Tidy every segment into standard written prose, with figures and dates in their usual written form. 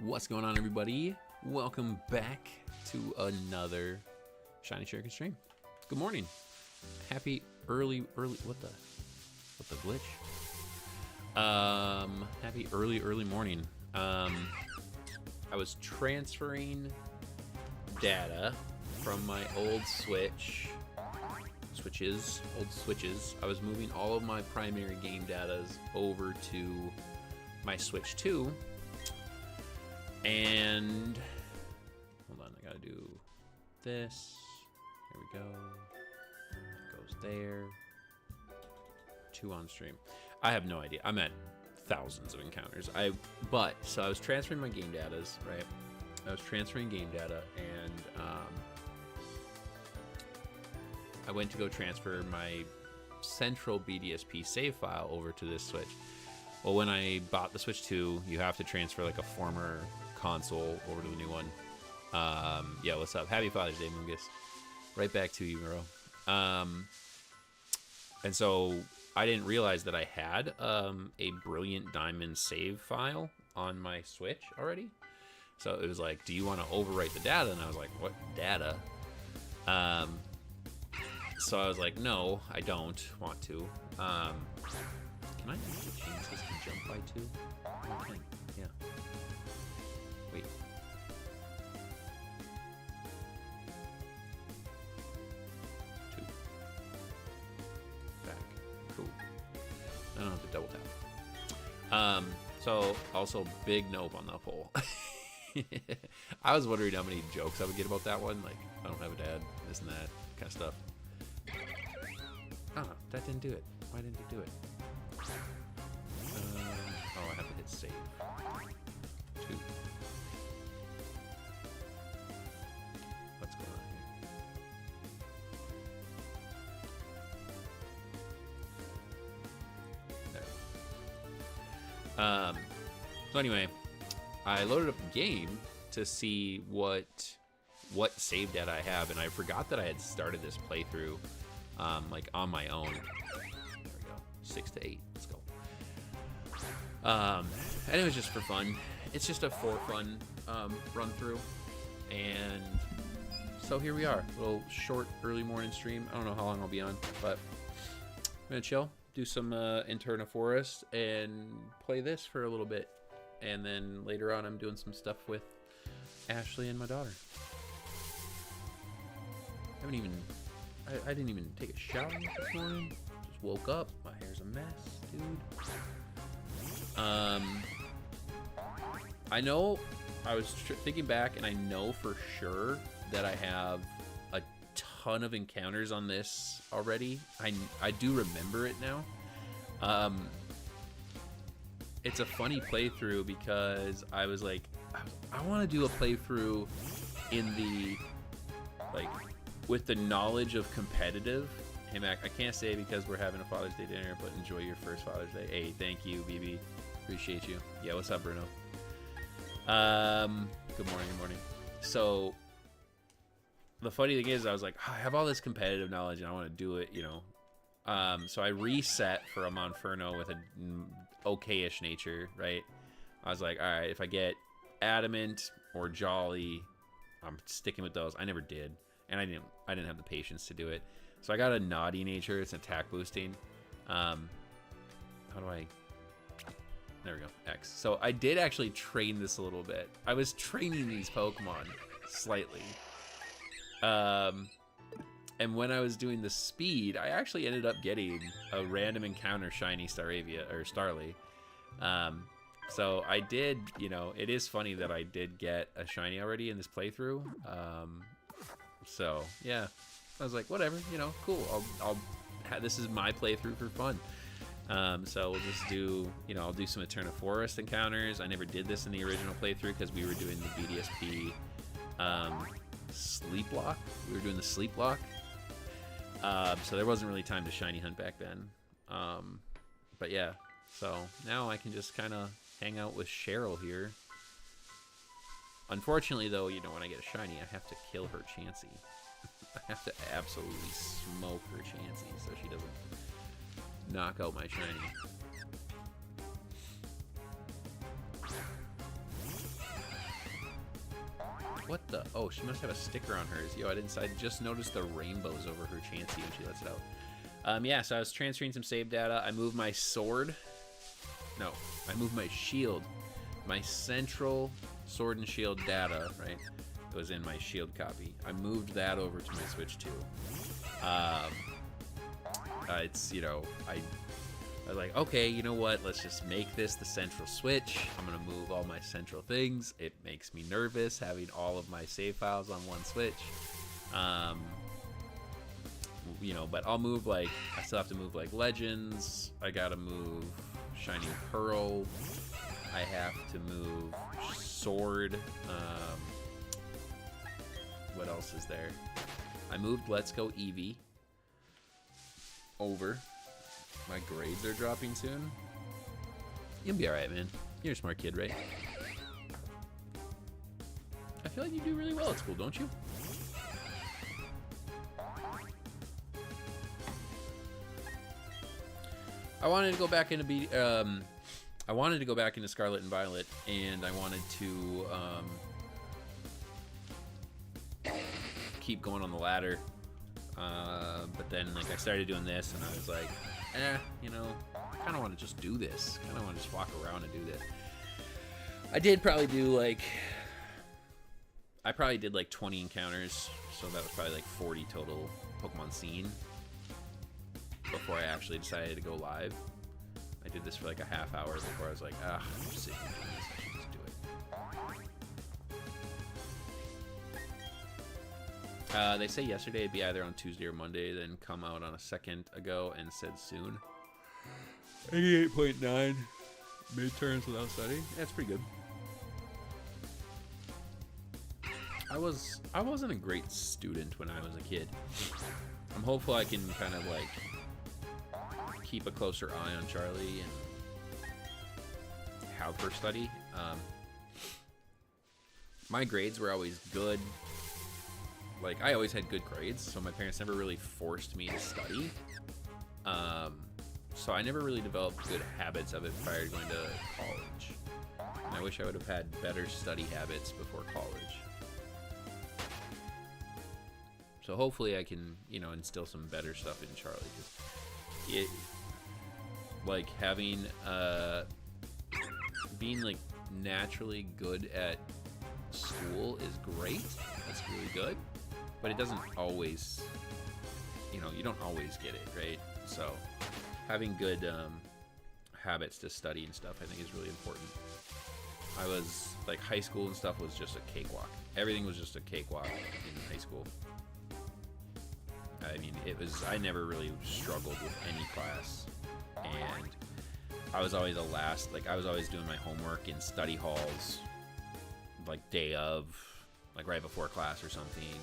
What's going on, everybody? Welcome back to another Shiny Shuriken stream. Good morning. Happy early what the glitch? Happy early morning. I was transferring data from my old switches. I was moving all of my primary game datas over to my Switch 2. And hold on, I gotta do this. There we go. Goes there. 2 on stream. I have no idea. I'm at thousands of encounters. So I was transferring my game datas, right? I was transferring game data, and I went to go transfer my central BDSP save file over to this Switch. Well, when I bought the Switch 2, you have to transfer like a former console over to the new one. Yeah, what's up? Happy Father's Day, Mungus. Right back to you, bro. And so I didn't realize that I had a Brilliant Diamond save file on my Switch already. So it was like, do you want to overwrite the data? And I was like, what data? So I was like, no, I don't want to. Can I change this to jump by 2? I can, yeah. Wait. 2. Back. Cool. I don't have to double tap. So also big nope on the poll. I was wondering how many jokes I would get about that one. Like, I don't have a dad, this and that kind of stuff. Oh, that didn't do it. Why didn't it do it? Oh, I have to hit save. 2. What's going on here? There. So anyway, I loaded up the game to see what save data I have, and I forgot that I had started this playthrough like on my own. There we go. 6 to 8. Let's go. And it was just for fun. It's just a for fun run through, and so here we are. A little short early morning stream. I don't know how long I'll be on, but I'm gonna chill, do some Eterna Forest, and play this for a little bit, and then later on I'm doing some stuff with Ashley and my daughter. I didn't even take a shower this morning. Just woke up. My hair's a mess, dude. I know, I was thinking back, and I know for sure that I have a ton of encounters on this already. I do remember it now. It's a funny playthrough because I was like, I want to do a playthrough in the, like, with the knowledge of competitive. Hey, Mac, I can't say because we're having a Father's Day dinner, but enjoy your first Father's Day. Hey, thank you, BB. Appreciate you. Yeah, what's up, Bruno? Good morning. So, the funny thing is, I was like, I have all this competitive knowledge and I want to do it, you know. So I reset for a Monferno with an okay-ish nature, right? I was like, all right, if I get Adamant or Jolly, I'm sticking with those. I never did, and I didn't have the patience to do it. So I got a naughty nature. It's attack boosting. How do I? There we go. X. So I did actually train this a little bit. I was training these Pokemon slightly. And when I was doing the speed, I actually ended up getting a random encounter shiny Staravia or Starly. So I did, you know, it is funny that I did get a shiny already in this playthrough. So yeah, I was like, whatever, you know, cool. This is my playthrough for fun. So we'll just do, you know, I'll do some Eterna Forest encounters. I never did this in the original playthrough because we were doing the BDSP sleep block. We were doing the sleep block. So there wasn't really time to shiny hunt back then. But yeah, so now I can just kind of hang out with Cheryl here. Unfortunately, though, you know, when I get a shiny, I have to kill her Chansey. I have to absolutely smoke her Chansey so she doesn't knock out my shiny. What the? Oh, she must have a sticker on hers. Yo, I just noticed the rainbows over her Chansey when she lets it out. Yeah, so I was transferring some save data. I moved my sword. No, I moved my shield. My central sword and shield data, right? It was in my shield copy. I moved that over to my Switch too. It's, you know, I was like, okay, you know what? Let's just make this the central Switch. I'm going to move all my central things. It makes me nervous having all of my save files on one Switch. You know, but I'll move, like, I still have to move, like, Legends. I got to move Shining Pearl. I have to move Sword. What else is there? I moved Let's Go Eevee over. My grades are dropping soon. You'll be alright, man. You're a smart kid, right? I feel like you do really well at school, don't you? I wanted to go back into I wanted to go back into Scarlet and Violet, and I wanted to keep going on the ladder. But then, like, I started doing this, and I was like, you know, I kind of want to just do this. I kind of want to just walk around and do this. I did probably do, like, I probably did, like, 20 encounters, so that was probably, like, 40 total Pokemon scene before I actually decided to go live. I did this for, like, a half hour before I was like, I'm sick of doing this. I should just do it. They say yesterday it'd be either on Tuesday or Monday, then come out on a second ago and said soon. 88.9 midterms without studying. That's pretty good. I wasn't a great student when I was a kid. I'm hopeful I can kind of, like, keep a closer eye on Charlie and have her study. My grades were always good. Like, I always had good grades, so my parents never really forced me to study. So I never really developed good habits of it prior to going to college. And I wish I would have had better study habits before college. So hopefully I can, you know, instill some better stuff in Charlie. 'Cause it, like, having, being, like, naturally good at school is great. That's really good. But it doesn't always, you know, you don't always get it, right? So having good habits to study and stuff, I think, is really important. I was, like, high school and stuff was just a cakewalk. Everything was just a cakewalk in high school. I mean, I never really struggled with any class. And I was always the last, like, I was always doing my homework in study halls, like, day of, like, right before class or something.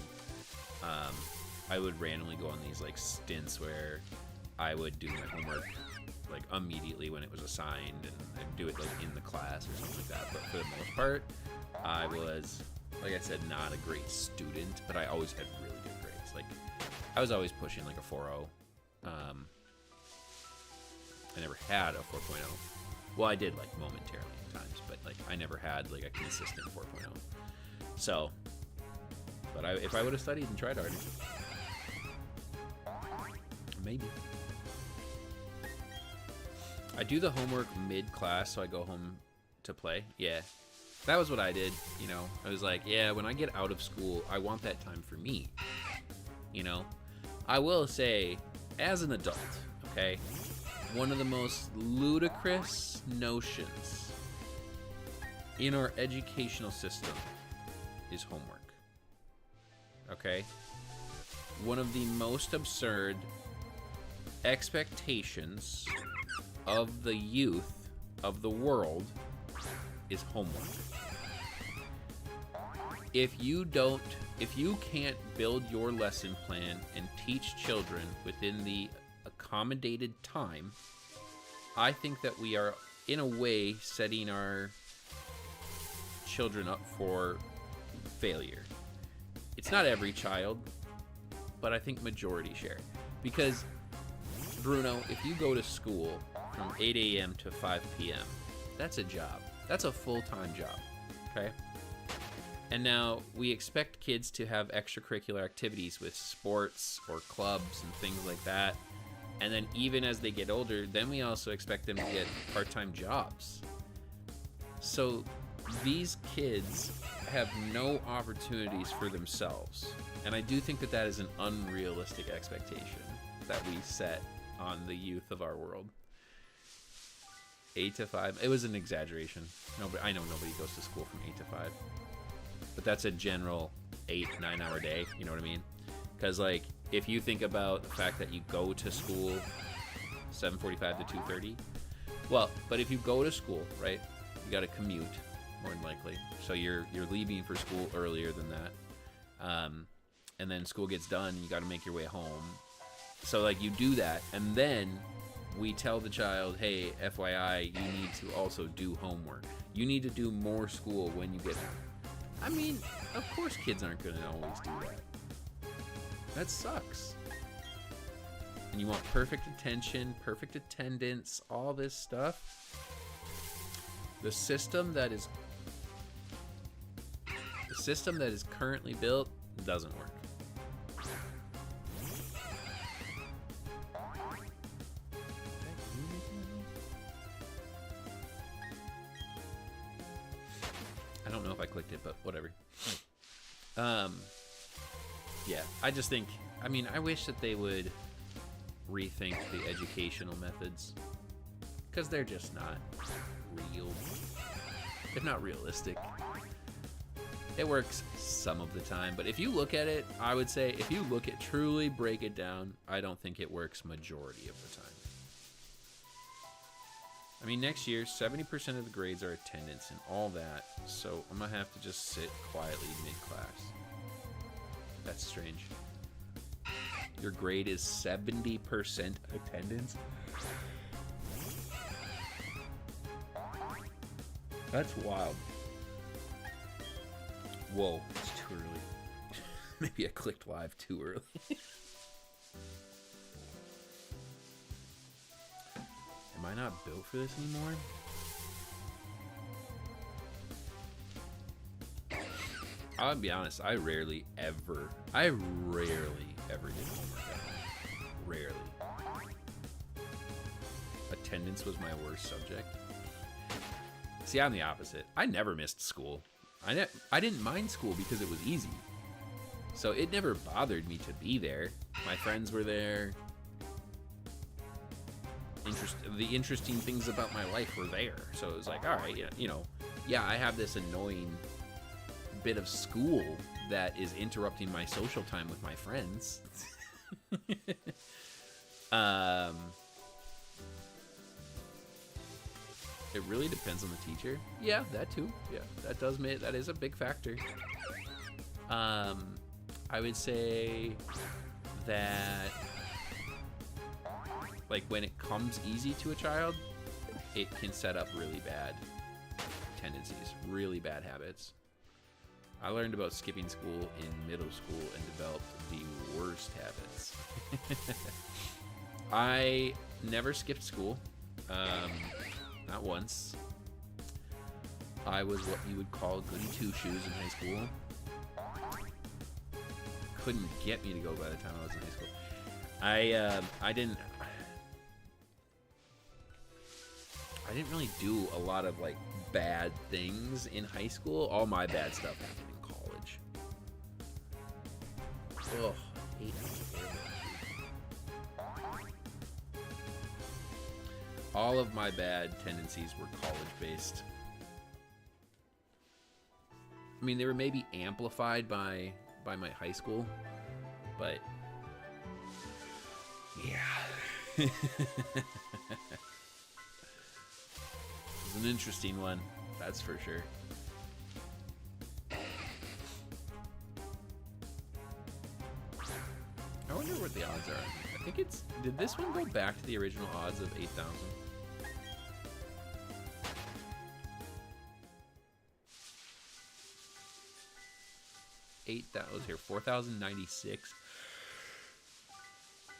I would randomly go on these, like, stints where I would do my homework, like, immediately when it was assigned, and I'd do it, like, in the class or something like that. But for the most part, I was, like I said, not a great student, but I always had really good grades. Like, I was always pushing, like, a 4.0. I never had a 4.0. Well, I did, like, momentarily at times, but, like, I never had, like, a consistent 4.0. So, but if I would have studied and tried harder, maybe. I do the homework mid-class, so I go home to play. Yeah, that was what I did, you know. I was like, yeah, when I get out of school, I want that time for me, you know. I will say, as an adult, okay, one of the most ludicrous notions in our educational system is homework. Okay? One of the most absurd expectations of the youth of the world is homework. If you can't build your lesson plan and teach children within the accommodated time, I think that we are, in a way, setting our children up for failure. It's not every child, but I think majority share. Because, Bruno, if you go to school from 8 a.m. to 5 p.m., that's a job. That's a full-time job, okay? And now we expect kids to have extracurricular activities with sports or clubs and things like that. And then even as they get older, then we also expect them to get part-time jobs. So these kids have no opportunities for themselves. And I do think that that is an unrealistic expectation that we set on the youth of our world. 8 to 5. It was an exaggeration. I know nobody goes to school from 8 to 5. But that's a general 8-9 hour day. You know what I mean? Because, like, if you think about the fact that you go to school 7:45 to 2:30, well, but if you go to school, right, you got to commute more than likely. So you're leaving for school earlier than that. And then school gets done, you got to make your way home. So, like, you do that, and then we tell the child, hey, FYI, you need to also do homework. You need to do more school when you get home. I mean, of course kids aren't going to always do that. That sucks. And you want perfect attention, perfect attendance, all this stuff. The system that is currently built doesn't work. I don't know if I clicked it, but whatever. Yeah, I just think, I mean, I wish that they would rethink the educational methods, because they're just not real. They're not realistic. It works some of the time, but if you look at it, I would say, if you look at, truly break it down, I don't think it works majority of the time. I mean, next year, 70% of the grades are attendance and all that, so I'm gonna have to just sit quietly mid-class. That's strange. Your grade is 70% attendance? That's wild. Whoa, it's too early. Maybe I clicked live too early. Am I not built for this anymore? I'll be honest, I rarely ever did homework at home. Rarely. Attendance was my worst subject. See, I'm the opposite. I never missed school. I didn't mind school because it was easy. So it never bothered me to be there. My friends were there. The interesting things about my life were there. So it was like, all right, yeah, I have this annoying bit of school that is interrupting my social time with my friends. It really depends on the teacher. Yeah, that too. Yeah, that is a big factor. I would say that, like, when it comes easy to a child, it can set up really bad tendencies, really bad habits. I learned about skipping school in middle school and developed the worst habits. I never skipped school. Not once. I was what you would call goody two-shoes in high school. Couldn't get me to go by the time I was in high school. I didn't really do a lot of, like, bad things in high school. All my bad stuff happened in college. Ugh, I hate it. All of my bad tendencies were college-based. I mean, they were maybe amplified by my high school, but yeah. It was an interesting one, that's for sure. I wonder what the odds are. I think it's... Did this one go back to the original odds of 8,000? Was here 4,096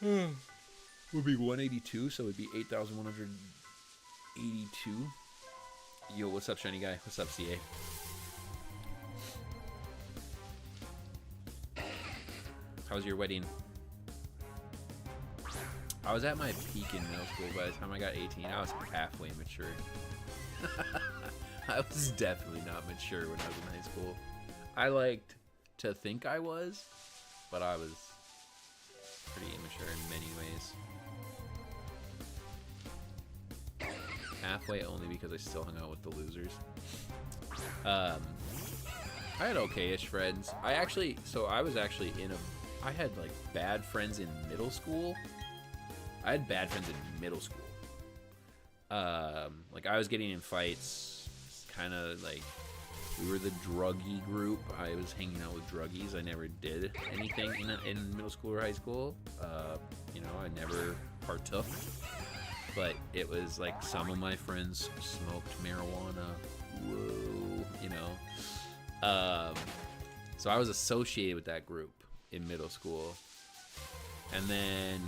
would be 182, so it would be 8,182. Yo, what's up, shiny guy? What's up, CA? How was your wedding? I was at my peak in middle school. By the time I got 18, I was halfway mature. I was definitely not mature when I was in high school. I liked to think I was, but I was pretty immature in many ways. Halfway only because I still hung out with the losers. I had okay-ish friends. I had like bad friends in middle school. I had bad friends in middle school. Like I was getting in fights, kind of like we were the druggy group. I was hanging out with druggies. I never did anything in middle school or high school. You know, I never partook. But it was like some of my friends smoked marijuana. Whoa, you know. So I was associated with that group in middle school. And then,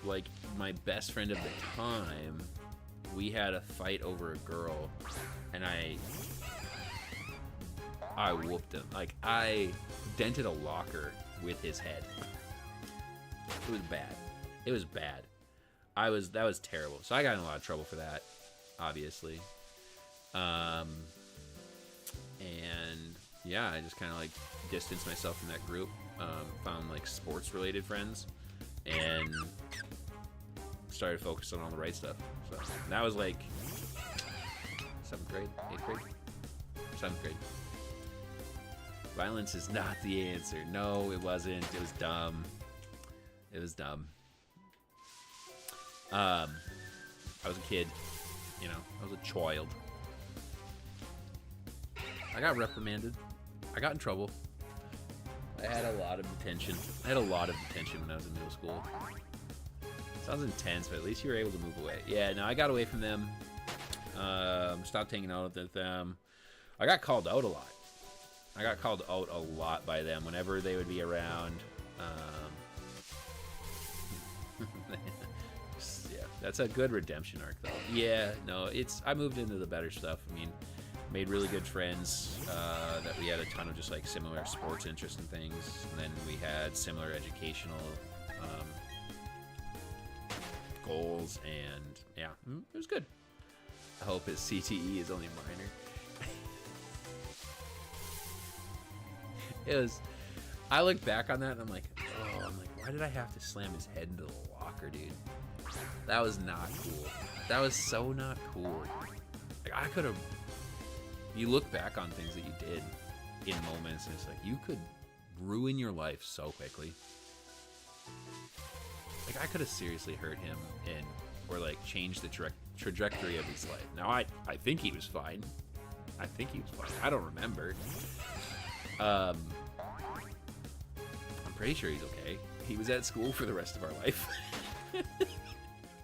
like, my best friend of the time, we had a fight over a girl, and I whooped him. Like, I dented a locker with his head. It was bad. It was bad. That was terrible. So I got in a lot of trouble for that, obviously. And yeah, I just kind of like distanced myself from that group. Found like sports related friends and started focusing on the right stuff. So that was like 7th grade, 8th grade, 7th grade. Violence is not the answer. No, it wasn't. It was dumb. It was dumb. I was a kid, you know, I was a child. I got reprimanded. I got in trouble. I had a lot of detention. I had a lot of detention when I was in middle school. Sounds intense, but at least you were able to move away. Yeah, no, I got away from them. Stopped hanging out with them. I got called out a lot. I got called out a lot by them whenever they would be around. Yeah, that's a good redemption arc, though. Yeah, no, I moved into the better stuff. I mean, made really good friends that we had a ton of just like similar sports interests and things, and then we had similar educational goals, and yeah, it was good. I hope his CTE is only minor. It was. I look back on that and I'm like, why did I have to slam his head into the locker, dude? That was not cool. That was so not cool. Like, I could have. You look back on things that you did in moments, and it's like you could ruin your life so quickly. Like I could have seriously hurt him or like changed the trajectory of his life. Now I think he was fine. I don't remember. I'm pretty sure he's okay. He was at school for the rest of our life.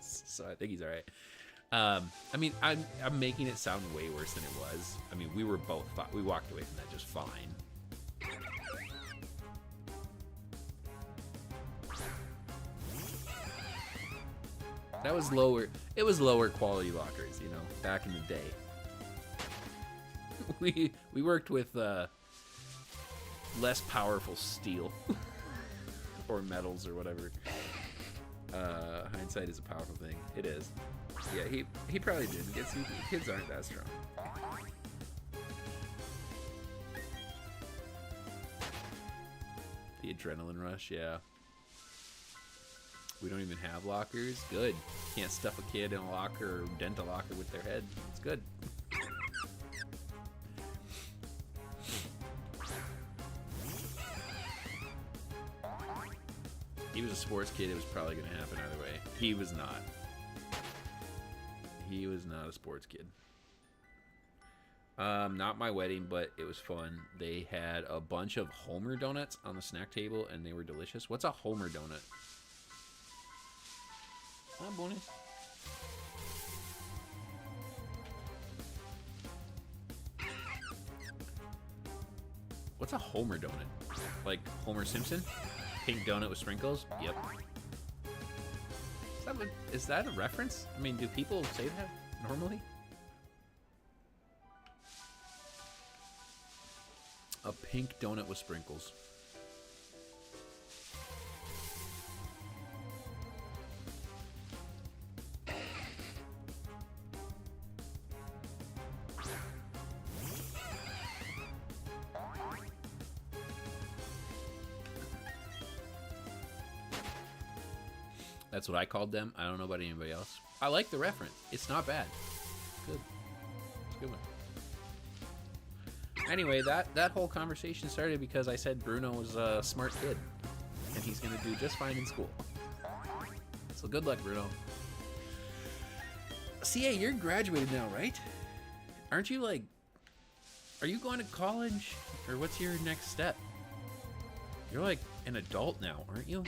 So I think he's all right. I mean, I'm making it sound way worse than it was. I mean, we were both fine. We walked away from that just fine. That was lower. It was lower quality lockers, you know, back in the day. We worked with less powerful steel or metals or whatever. Hindsight is a powerful thing. It is. Yeah, he probably didn't get CP. Kids aren't that strong. The adrenaline rush, yeah. We don't even have lockers. Good. Can't stuff a kid in a locker or dent a locker with their head. It's good. He was a sports kid. It was probably going to happen either way. He was not. He was not a sports kid. Not my wedding, but it was fun. They had a bunch of Homer donuts on the snack table, and they were delicious. What's a Homer donut? Ah, bonus. What's a Homer donut? Like Homer Simpson? Pink donut with sprinkles? Yep. Is that a reference? I mean, do people say that normally? A pink donut with sprinkles. That's what I called them. I don't know about anybody else. I like the reference. It's not bad. It's good. It's a good one. Anyway, that whole conversation started because I said Bruno was a smart kid. And he's going to do just fine in school. So good luck, Bruno. CA, you're graduated now, right? Aren't you like... Are you going to college? Or what's your next step? You're like an adult now, aren't you?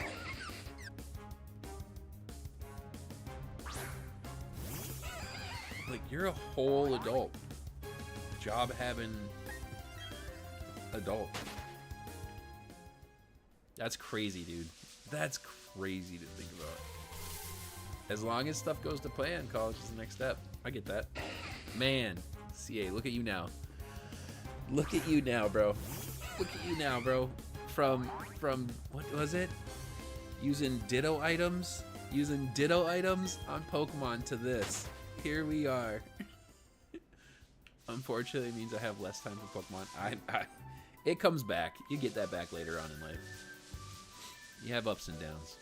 Like, you're a whole adult. Job-having adult. That's crazy, dude. That's crazy to think about. As long as stuff goes to plan, college is the next step. I get that. Man, CA, look at you now. Look at you now, bro. Look at you now, bro. From what was it? Using ditto items on Pokemon to this. Here we are. Unfortunately, it means I have less time for Pokemon. It comes back. You get that back later on in life. You have ups and downs.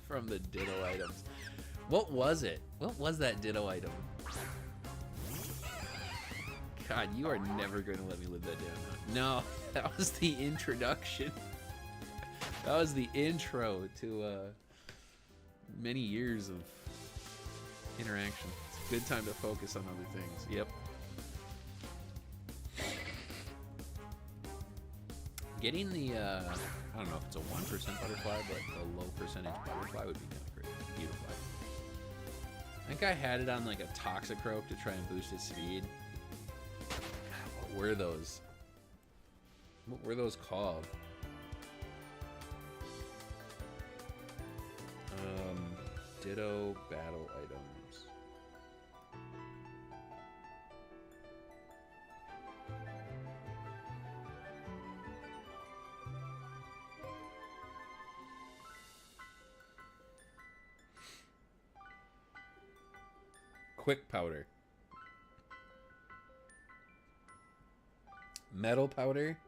From the ditto items. What was it? What was that ditto item? God, you are never going to let me live that down. No, that was the introduction. That was the intro to many years of interaction. It's a good time to focus on other things. Yep. Getting the, I don't know if it's a 1% butterfly, but a low percentage butterfly would be kind of great. Beautifly. I think I had it on like a Toxicroak to try and boost its speed. God, what were those? What were those called? Ditto battle items. Quick powder. Metal powder.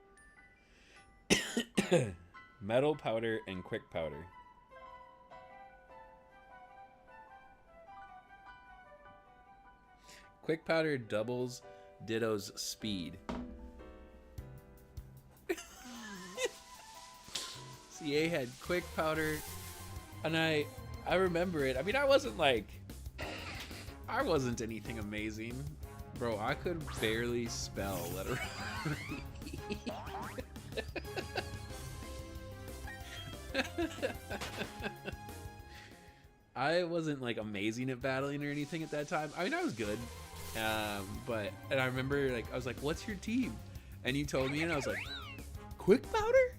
Metal powder and quick powder. Quick powder doubles Ditto's speed. CA had quick powder, and I remember it. I mean, I wasn't anything amazing. Bro, I could barely spell letter I wasn't like amazing at battling or anything at that time. I mean, I was good. And I remember like, I was like, what's your team? And you told me and I was like, quick powder?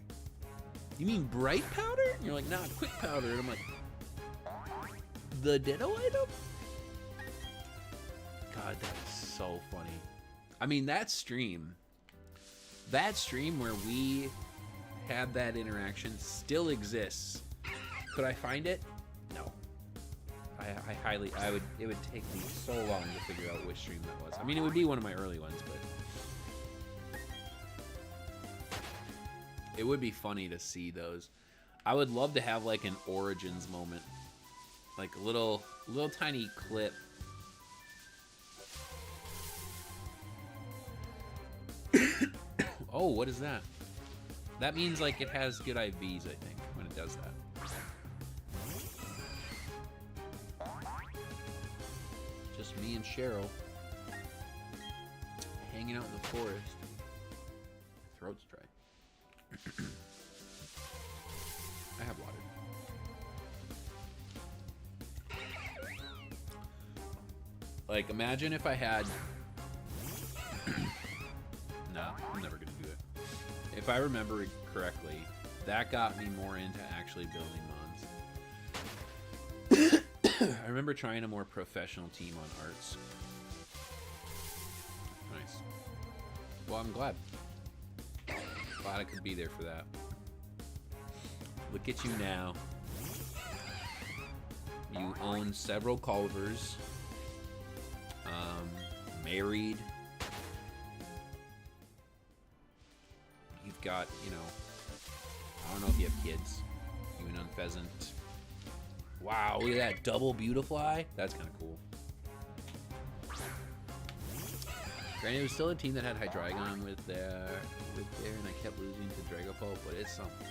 You mean bright powder? And you're like, nah, quick powder. And I'm like, the ditto item? God, that is so funny. I mean, that stream where we had that interaction still exists. Could I find it? No. It would take me so long to figure out which stream that was. I mean, it would be one of my early ones, but it would be funny to see those. I would love to have like an Origins moment, like a little tiny clip. Oh, what is that? That means like it has good IVs, I think, when it does that. Just me and Cheryl hanging out in the forest. My throat's dry. I have water. Like, imagine if I had... No, I'm never gonna do it. If I remember correctly, that got me more into actually building mons. I remember trying a more professional team on arts. Nice. Well, I'm glad. Glad I could be there for that. Look at you now. You own several Culvers. Married. You've got, you know, don't know if you have kids. Even on Pheasant. Wow, look at that double Beautifly. That's kind of cool. Granted, it was still a team that had Hydreigon with there, and I kept losing to Dragapult, but it's something.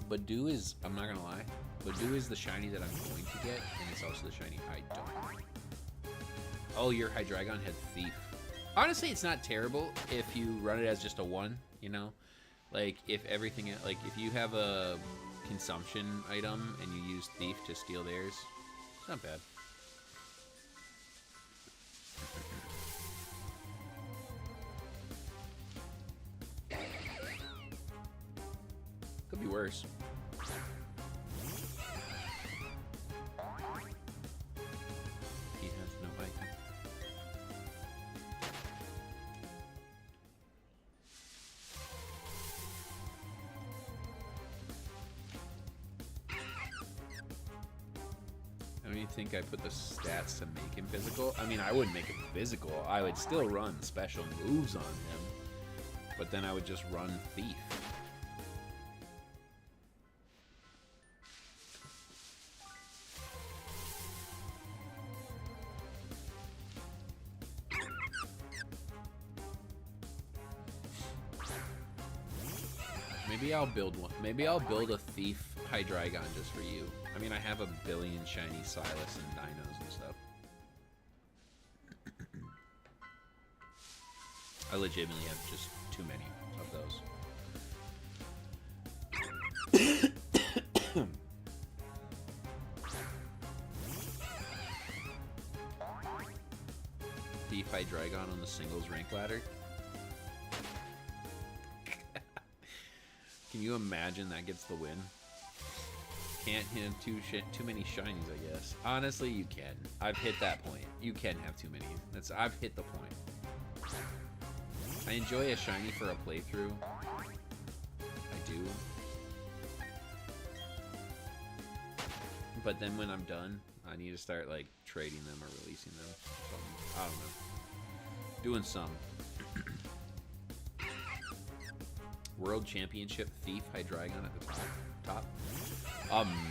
Badoo is, I'm not gonna lie, Badoo is the shiny that I'm going to get, and it's also the shiny I don't. Oh, your Hydreigon had Thief. Honestly, it's not terrible if you run it as just a 1, you know? Like, if everything, like, if you have a consumption item and you use Thief to steal theirs, it's not bad. Could be worse. He has no icon. I don't even think I put the stats to make him physical. I mean, I wouldn't make him physical. I would still run special moves on him, but then I would just run Thief. Maybe I'll build one. Maybe I'll build a Thief Hydreigon just for you. I mean, I have a billion shiny Silas and Dinos and stuff. I legitimately have just too many of those. Thief Hydreigon on the singles rank ladder. Can you imagine that gets the win? Can't hit too many shinies, I guess. Honestly, you can. I've hit that point. You can have too many. I've hit the point. I enjoy a shiny for a playthrough. I do. But then when I'm done, I need to start like trading them or releasing them. I don't know. Doing some. World Championship Thief Hydreigon at the top.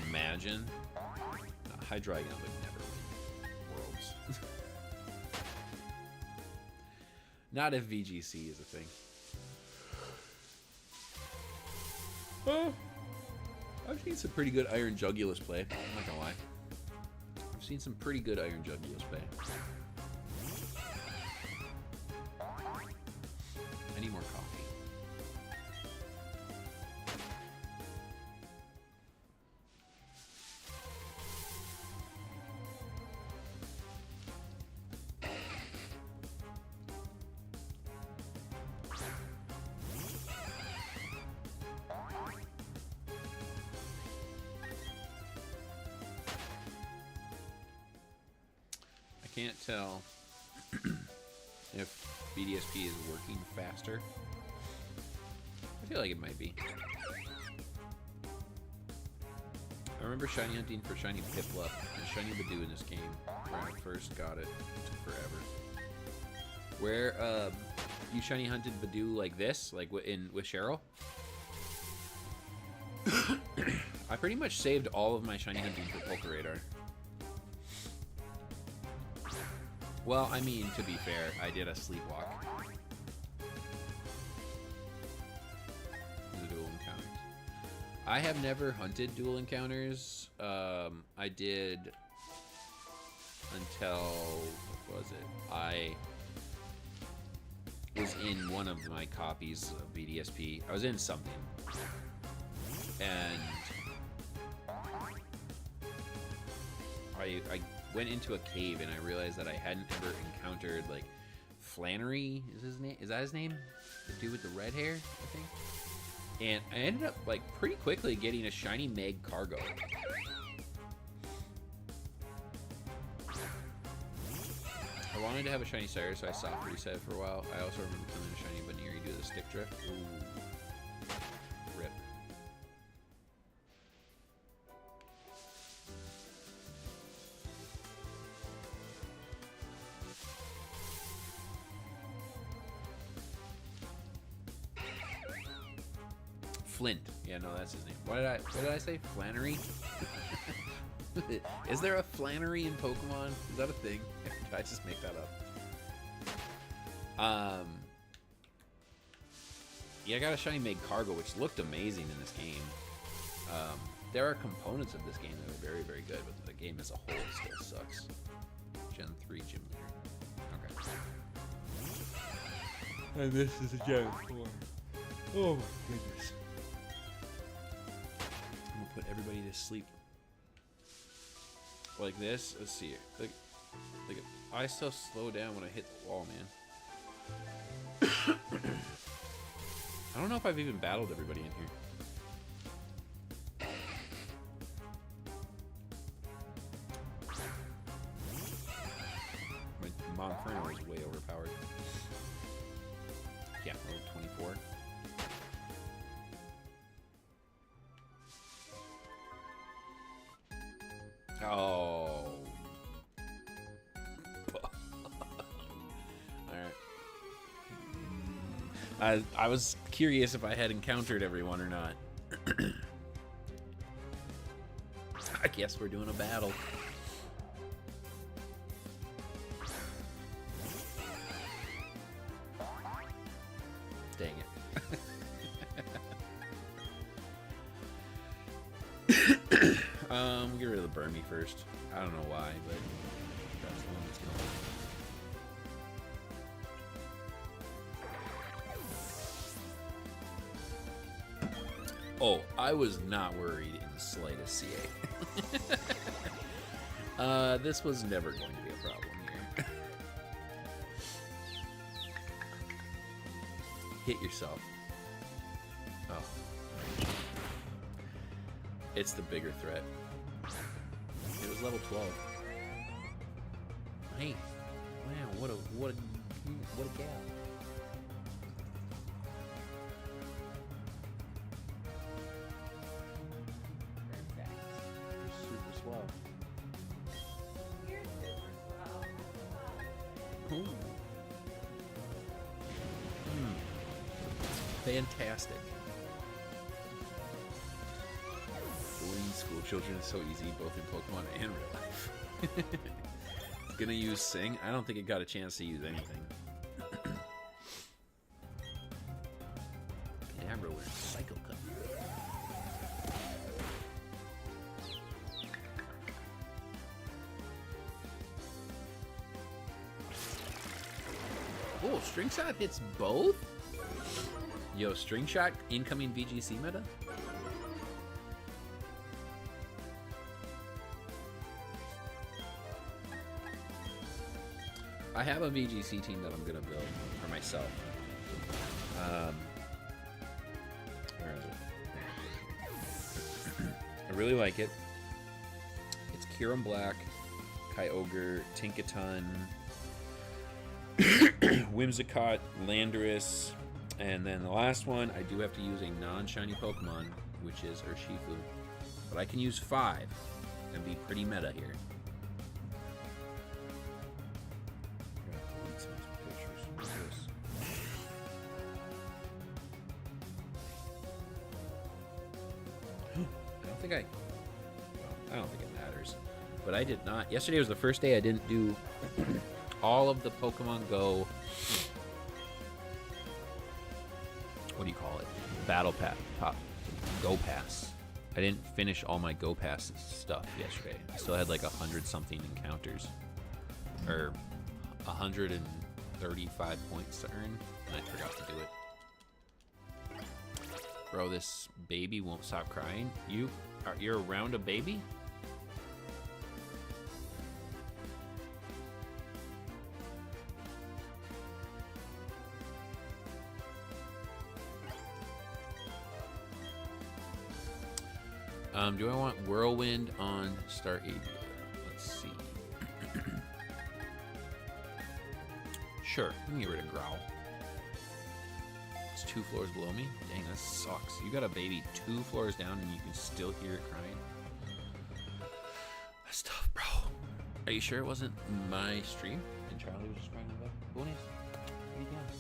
Imagine. No, Hydreigon would never win Worlds. Not if VGC is a thing. Oh, I've seen some pretty good Iron Jugulus play. I'm not gonna lie. I've seen some pretty good Iron Jugulus play. I need more coffee. Can't tell if BDSP is working faster. I feel like it might be. I remember shiny hunting for shiny Piplup and shiny Badoo in this game when I first got it. It took forever. Where you shiny hunted Badoo like this, like with Cheryl. I pretty much saved all of my shiny hunting for Pokéradar. Well, I mean, to be fair, I did a sleepwalk. The dual encounters. I have never hunted dual encounters. I did until, what was it? I was in one of my copies of BDSP. I was in something. And I went into a cave and I realized that I hadn't ever encountered like Flannery is his name? Is that his name? The dude with the red hair, I think. And I ended up like pretty quickly getting a shiny Meg Cargo. I wanted to have a shiny Cyrus, so I soft reset for a while. I also remember killing a shiny Baniri due to the stick drift. Ooh. Rip. Flint. Yeah, no, that's his name. What did I say? Flannery? Is there a Flannery in Pokemon? Is that a thing? Did I just make that up? Yeah, I got a shiny Magcargo, which looked amazing in this game. There are components of this game that are very, very good, but the game as a whole still sucks. Gen 3 gym leader. Okay. And this is a Gen 4. Oh my goodness. I'm gonna put everybody to sleep. Like this. Let's see here. Like I still slow down when I hit the wall, man. I don't know if I've even battled everybody in here. Monferno is way overpowered. Yeah, level 24. Oh. Alright. I was curious if I had encountered everyone or not. I guess we're doing a battle. Dang it. We'll get rid of the Burmy first. I don't know why, but that's the one that's going. Oh, I was not worried in the slightest, CA. This was never going to be a problem here. Hit yourself. Oh. It's the bigger threat. It was level 12. Hey. Wow, what a gal. You're super swell. Ooh. Fantastic. Bullying school children is so easy, both in Pokemon and real life. Gonna use Sing? I don't think it got a chance to use anything. Cadabra wears Psycho Cut. Oh, String Shot hits both? Yo, String Shot incoming VGC meta? I have a VGC team that I'm gonna build for myself. Where is it? I really like it. It's Kyurem Black, Kyogre, Tinkaton, Whimsicott, Landorus, and then the last one, I do have to use a non-shiny Pokemon, which is Urshifu. But I can use 5 and be pretty meta here. I don't think it matters. But I did not. Yesterday was the first day I didn't do all of the Pokemon Go. What do you call it? Battle Pass. Go Pass. I didn't finish all my Go Pass stuff yesterday. I still had like 100-something encounters. Or 135 points to earn. And I forgot to do it. Bro, this baby won't stop crying. You're around a baby? Do I want Whirlwind on Star Aid? Let's see. Sure, we can get rid of Growl. It's 2 floors below me? Dang, that sucks. You got a baby 2 floors down and you can still hear it crying? That's tough, bro. Are you sure it wasn't my stream? And Charlie was just crying about it? Bonus? What are you doing?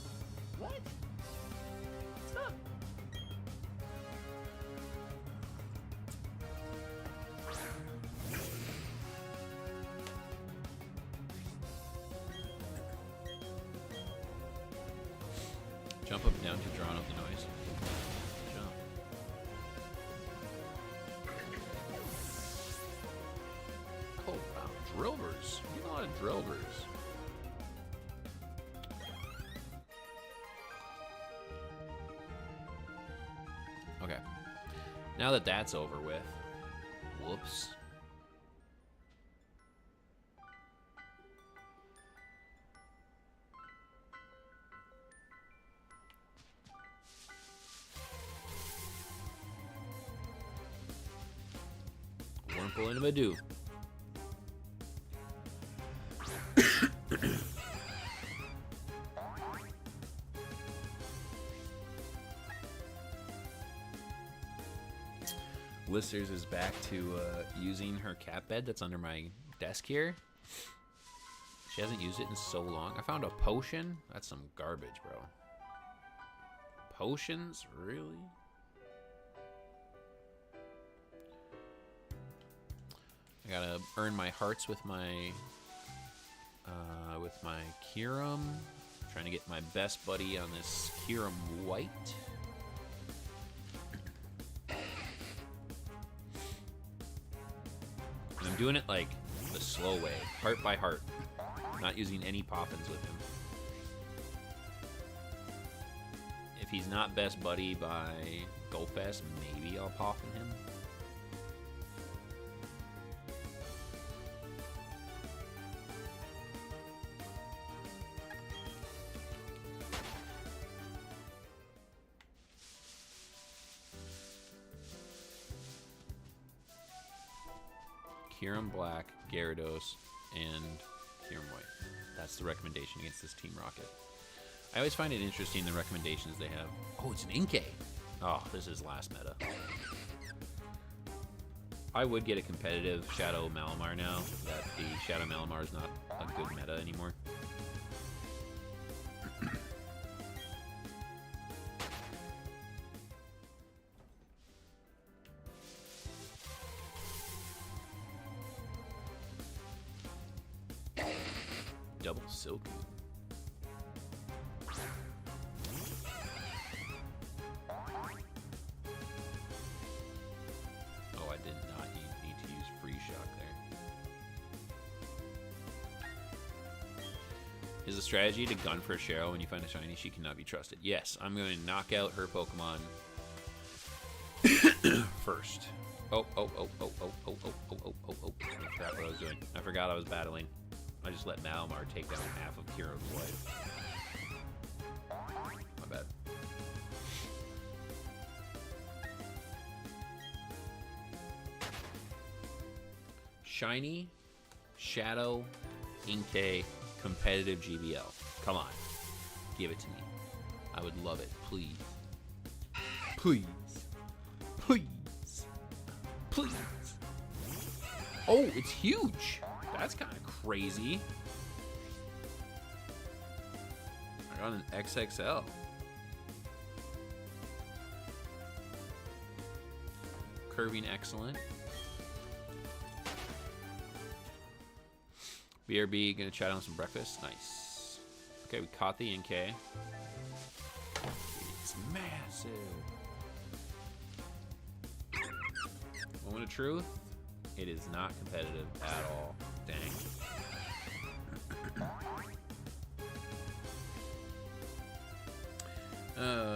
What? Stop. Jump up and down to drown out the noise. Jump. Oh, wow. Drillers. We get a lot of drillers. Okay. Now that that's over with. Whoops. Wurmple into Madoo. Blisters is back to using her cat bed that's under my desk here. She hasn't used it in so long. I found a potion. That's some garbage, bro. Potions? Really? I gotta earn my hearts with my Kyurem. Trying to get my best buddy on this Kyurem White. And I'm doing it like the slow way, heart by heart. Not using any poppins with him. If he's not best buddy by GoFest, maybe I'll poppin him. Kyurem Black, Gyarados, and Kyurem White. That's the recommendation against this Team Rocket. I always find it interesting, the recommendations they have. Oh, it's an Inkay. Oh, this is last meta. I would get a competitive Shadow Malamar now, that the Shadow Malamar is not a good meta anymore. Double Silky. Oh, I did not need to use Free Shock there. Is the strategy to gun for a Cheryl when you find a shiny she cannot be trusted? Yes, I'm going to knock out her Pokemon first. Oh. I forgot what I was doing. I forgot I was battling. I just let Malamar take down half of Kyurem's life. My bad. Shiny, Shadow, Inkay, competitive GBL. Come on. Give it to me. I would love it. Please. Please. Please. Please. Oh, it's huge. That's kind of crazy. I got an XXL. Curving excellent. BRB, gonna chat on some breakfast. Nice. Okay, we caught the Inkay. It's massive. Moment of truth. It is not competitive at all. Dang.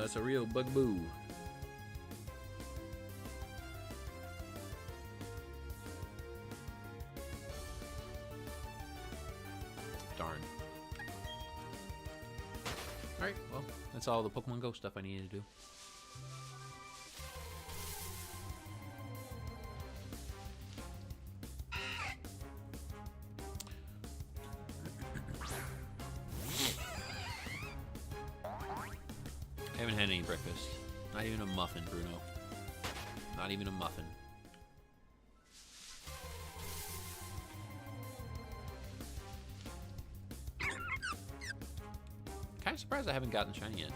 That's a real bugaboo. Darn. Alright, well, that's all the Pokemon Go stuff I needed to do. I haven't had any breakfast. Not even a muffin, Bruno. Not even a muffin. Kind of surprised I haven't gotten shiny yet.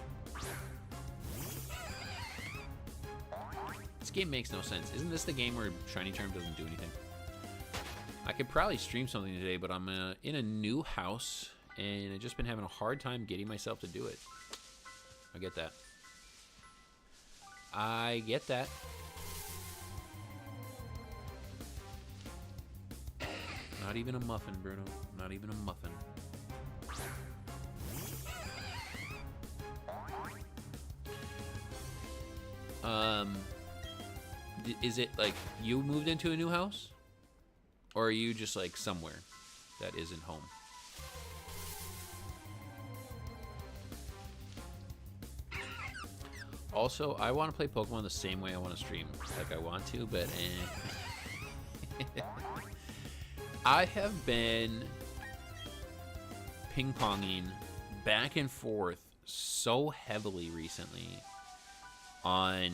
This game makes no sense. Isn't this the game where Shiny Charm doesn't do anything? I could probably stream something today, but I'm in a new house, and I've just been having a hard time getting myself to do it. I get that. I get that. Not even a muffin, Bruno. Not even a muffin. Is it like you moved into a new house? Or are you just like somewhere that isn't home? Also, I want to play Pokemon the same way I want to stream. Like I want to, but I have been ping-ponging back and forth so heavily recently on,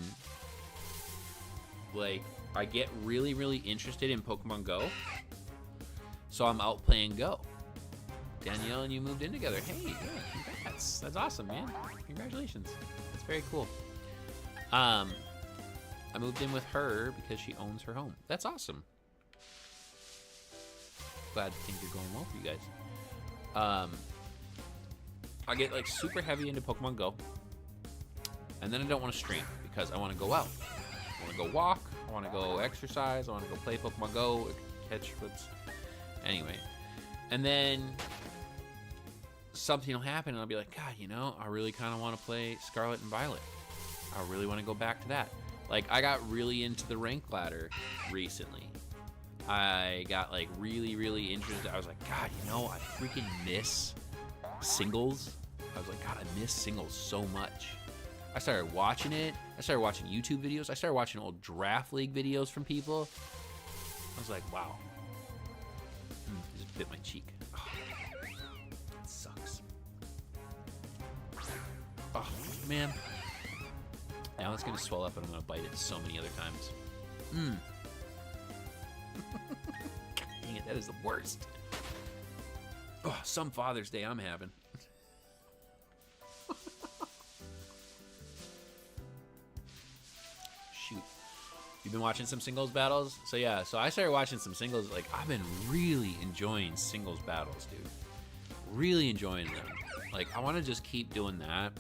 like, I get really, really interested in Pokemon Go, so I'm out playing Go. Danielle and you moved in together. Hey, yeah, congrats. That's awesome, man. Congratulations. That's very cool. I moved in with her because she owns her home. That's awesome. Glad things are going well for you guys. I get like super heavy into Pokemon Go, and then I don't want to stream because I want to go out. I want to go walk. I want to go exercise. I want to go play Pokemon Go, catch what's... Anyway. And then something will happen, and I'll be like, God, you know, I really kind of want to play Scarlet and Violet. I really want to go back to that. Like, I got really into the rank ladder recently. I got, like, really, really interested. I was like, God, you know, I freaking miss singles. I was like, God, I miss singles so much. I started watching it. I started watching YouTube videos. I started watching old Draft League videos from people. I was like, wow. Just bit my cheek. Oh, that sucks. Oh, man. Now it's going to swell up and I'm going to bite it so many other times. Dang it, that is the worst. Oh, some Father's Day I'm having. Shoot. You've been watching some singles battles? So yeah, so I started watching some singles. Like, I've been really enjoying singles battles, dude. Really enjoying them. Like, I want to just keep doing that.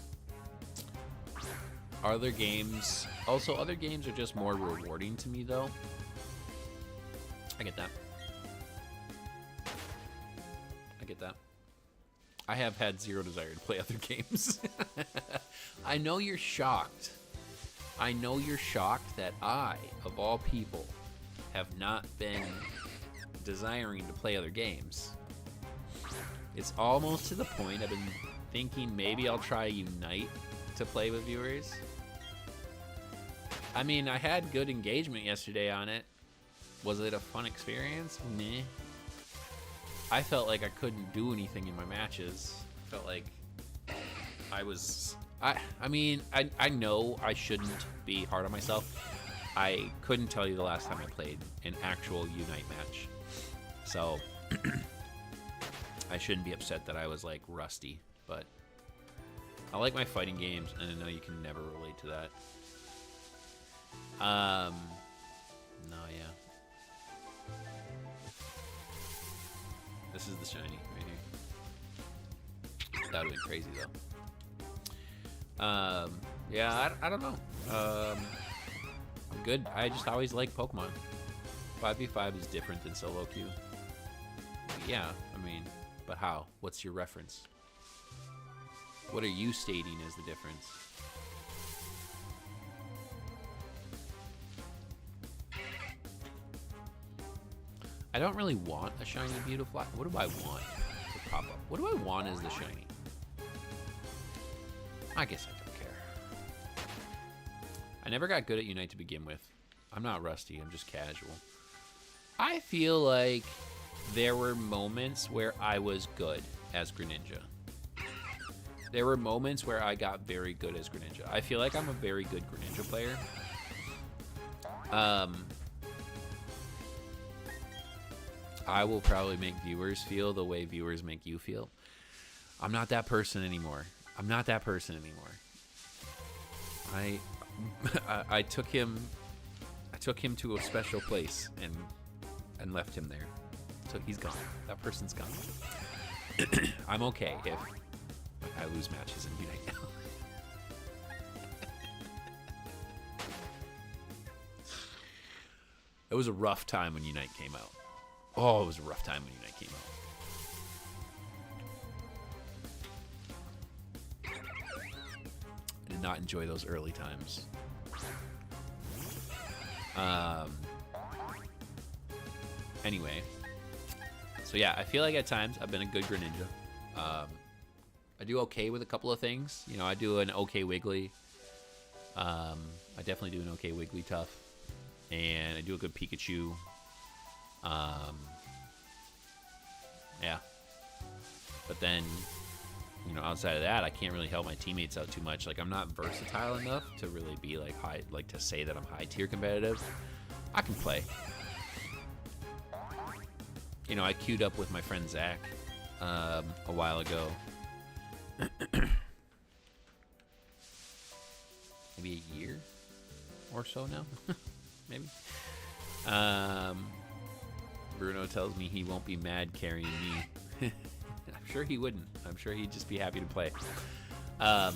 Other games, also other games are just more rewarding to me though. I get that. I get that. I have had zero desire to play other games. I know you're shocked. I know you're shocked that I, of all people, have not been desiring to play other games. It's almost to the point I've been thinking maybe I'll try Unite to play with viewers. I mean, I had good engagement yesterday on it. Was it a fun experience? Meh. I felt like I couldn't do anything in my matches. I felt like I was... I mean, I know I shouldn't be hard on myself. I couldn't tell you the last time I played an actual Unite match. So, I shouldn't be upset that I was, like, rusty. But I like my fighting games, and I know you can never relate to that. No, yeah. This is the shiny right here. That would have been crazy, though. Yeah, I don't know. I'm good. I just always like Pokemon. 5v5 is different than solo queue. Yeah, I mean, but how? What's your reference? What are you stating as the difference? I don't really want a shiny Beautifly. What do I want to pop up? What do I want as the shiny? I guess I don't care. I never got good at Unite to begin with. I'm not rusty, I'm just casual. I feel like there were moments where I was good as Greninja. There were moments where I got very good as Greninja. I feel like I'm a very good Greninja player. I will probably make viewers feel the way viewers make you feel. I'm not that person anymore. I'm not that person anymore. I took him to a special place and left him there. So he's gone. That person's gone. I'm okay if I lose matches in Unite now. It was a rough time when Unite came out. Oh, it was a rough time when Unite came out. I did not enjoy those early times. Anyway, so yeah, I feel like at times I've been a good Greninja. I do okay with a couple of things. You know, I do an okay Wiggly. I definitely do an okay Wigglytuff. And I do a good Pikachu. Yeah. But then, you know, outside of that, I can't really help my teammates out too much. Like, I'm not versatile enough to really be like high, like to say that I'm high tier competitive. I can play. You know, I queued up with my friend Zach a while ago. Maybe a year or so now. Maybe. Bruno tells me he won't be mad carrying me. I'm sure he wouldn't. I'm sure he'd just be happy to play. I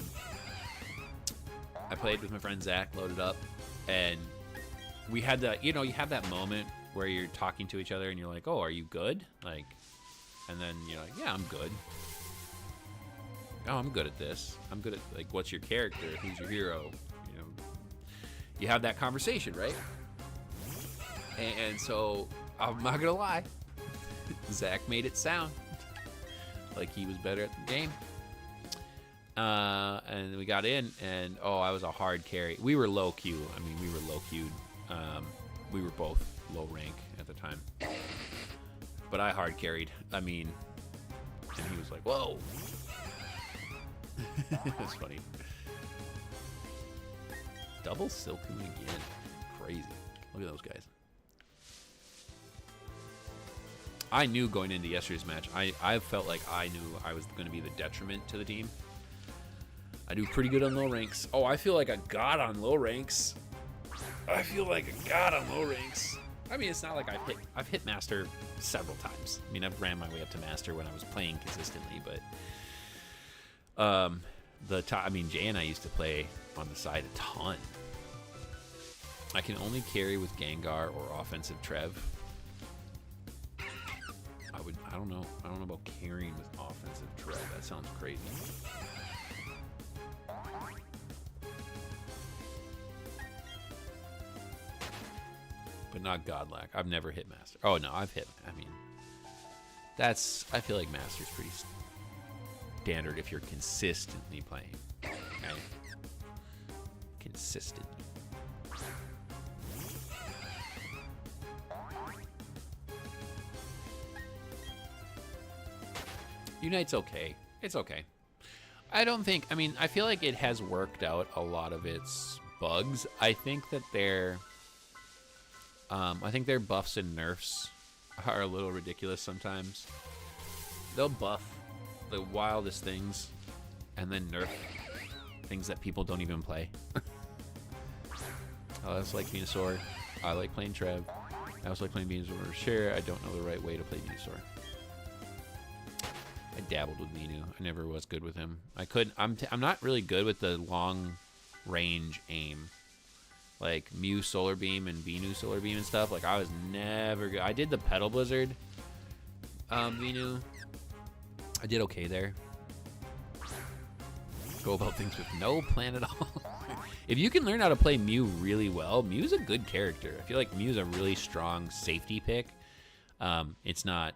played with my friend Zach, loaded up, and we had that, you know, you have that moment where you're talking to each other and you're like, oh, are you good? Like, and then you're like, yeah, I'm good. Oh, I'm good at this. I'm good at, like, what's your character? Who's your hero? You know, you have that conversation, right? And so, I'm not gonna lie, Zach made it sound like he was better at the game. And we got in, and oh, I was a hard carry. We were low Q. I mean, we were low Q'd. We were both low rank at the time. But I hard carried. I mean, and he was like, whoa. It's funny. Double Silcoon again. Crazy. Look at those guys. I knew going into yesterday's match, I felt like I knew I was going to be the detriment to the team. I do pretty good on low ranks. Oh, I feel like a god on low ranks. I feel like a god on low ranks. I mean, it's not like I've hit master several times. I mean, I've ran my way up to master when I was playing consistently, but I mean, Jay and I used to play on the side a ton. I can only carry with Gengar or offensive Trev. I don't know about carrying with offensive Trev. That sounds crazy. But not Godlike. I've never hit master. Oh no, I've hit. I mean, I feel like master's pretty standard if you're consistently playing. Okay? Consistent. Unite's okay. It's okay. I feel like it has worked out a lot of its bugs. I think that their buffs and nerfs are a little ridiculous sometimes. They'll buff the wildest things and then nerf things that people don't even play. I also like Venusaur. I like playing Trev. I also like playing Venusaur. Sure, I don't know the right way to play Venusaur. I dabbled with Venu. I never was good with him. I'm not really good with the long range aim. Like Mew Solar Beam and Venu Solar Beam and stuff. Like, I was never good. I did the Petal Blizzard Venu. I did okay there. Go about things with no plan at all. If you can learn how to play Mew really well, Mew's a good character. I feel like Mew's a really strong safety pick. It's not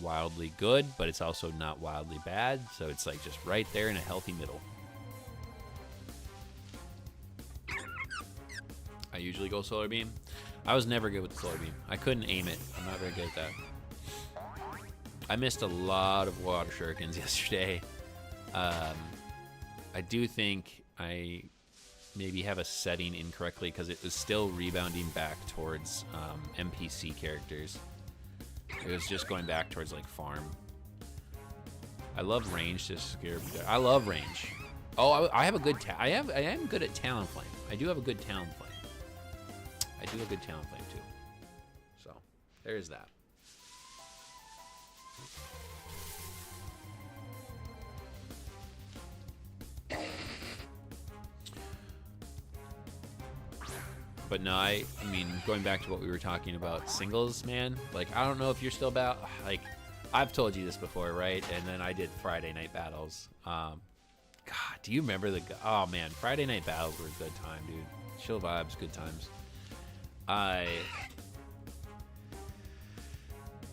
wildly good, but it's also not wildly bad. So it's like just right there in a healthy middle. I usually go Solar Beam. I was never good with the Solar Beam. I couldn't aim it. I'm not very good at that. I missed a lot of water shurikens yesterday. I do think I maybe have a setting incorrectly because it was still rebounding back towards NPC characters. It was just going back towards like farm. I love range to scare. I love range. Oh, I have a good. I am good at Talonflame. I do have a good Talonflame. I do have a good Talonflame too. So there's that. But no, I mean, going back to what we were talking about, singles, man. Like, I don't know if you're still about, like, I've told you this before, right? And then I did Friday night battles. God, do you remember oh man, Friday night battles were a good time, dude. Chill vibes, good times.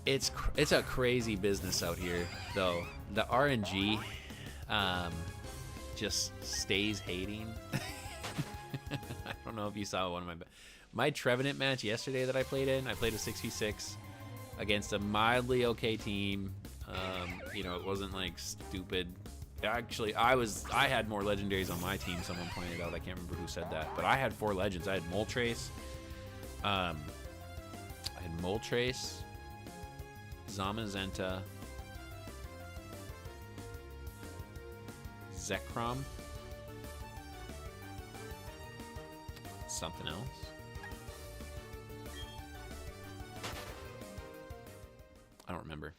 It's a crazy business out here, though. The RNG just stays hating. I don't know if you saw one of my Trevenant match yesterday that I played in. I played a 6v6 against a mildly okay team. You know, it wasn't like stupid. Actually, I had more legendaries on my team. Someone pointed out. I can't remember who said that, but I had 4 legends. I had Moltres. I had Moltres, Zamazenta, Zekrom, something else. I don't remember.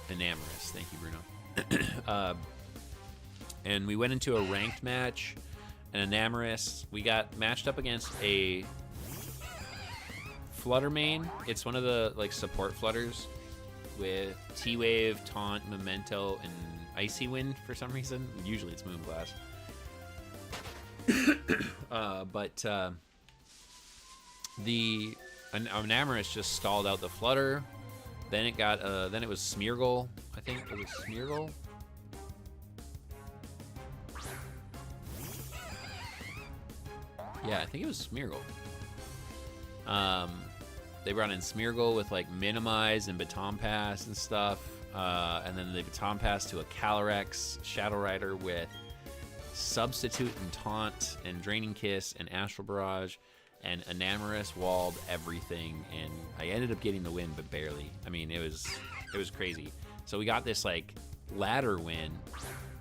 Enamorous. Thank you, Bruno. And we went into a ranked match. And Enamorous, we got matched up against a Flutter main. It's one of the like support Flutters with T-Wave, Taunt, Memento, and Icy Wind for some reason. Usually it's Moonblast. The Enamorous just stalled out the Flutter. Then it got then it was Smeargle. I think it was Smeargle. Yeah, I think it was Smeargle. They brought in Smeargle with like Minimize and Baton Pass and stuff. And then they Baton Pass to a Calyrex Shadow Rider with Substitute and Taunt and Draining Kiss and Astral Barrage. And Enamorous walled everything, and I ended up getting the win, but barely. I mean, it was crazy. So we got this like ladder win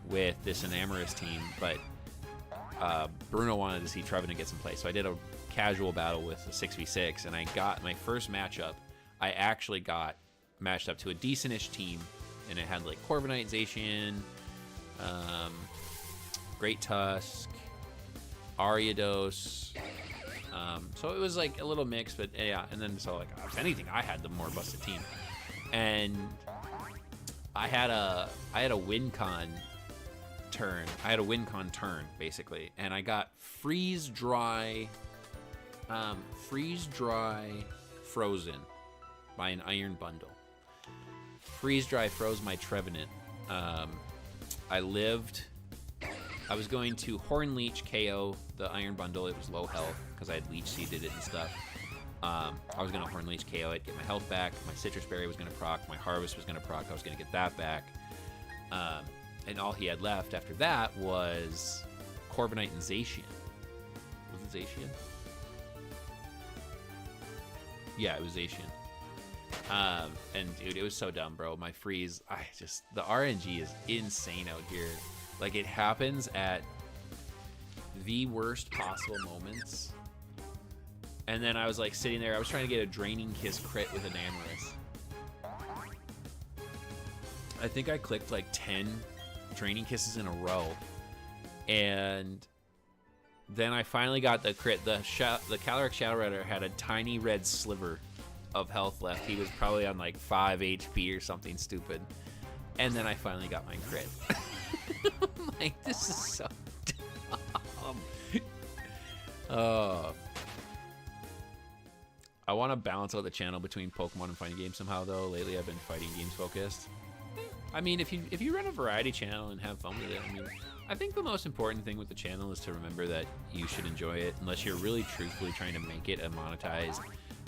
with this Enamorous team, but Bruno wanted to see Trevenant get some play, so I did a casual battle with a 6v6, and I got my first matchup. I actually got matched up to a decent-ish team, and it had like Corviknight, Zacian, Great Tusk, Ariados. So it was like a little mix, but yeah. And then so like if anything, I had the more busted team, and I had a WinCon turn. I had a WinCon turn basically, and I got freeze dry frozen by an iron bundle. Freeze dry froze my Trevenant. I lived. I was going to Horn Leech KO the Iron Bundle. It was low health because I had Leech Seeded it and stuff. I was going to Horn Leech KO it, get my health back. My Citrus Berry was going to proc. My Harvest was going to proc. I was going to get that back. And all he had left after that was Corviknight and Zacian. Was it Zacian? Yeah, it was Zacian. And dude, it was so dumb, bro. My freeze, the RNG is insane out here. Like, it happens at the worst possible moments. And then I was like sitting there, I was trying to get a Draining Kiss crit with Enamorous. I think I clicked like 10 Draining Kisses in a row. And then I finally got the crit. The Calyrex Shadow Rider had a tiny red sliver of health left. He was probably on like 5 HP or something stupid. And then I finally got my crit. I'm like, this is so dumb. I want to balance out the channel between Pokemon and fighting games somehow, though. Lately, I've been fighting games focused. I mean, if you run a variety channel and have fun with it, I mean, I think the most important thing with the channel is to remember that you should enjoy it, unless you're really truthfully trying to make it a monetized.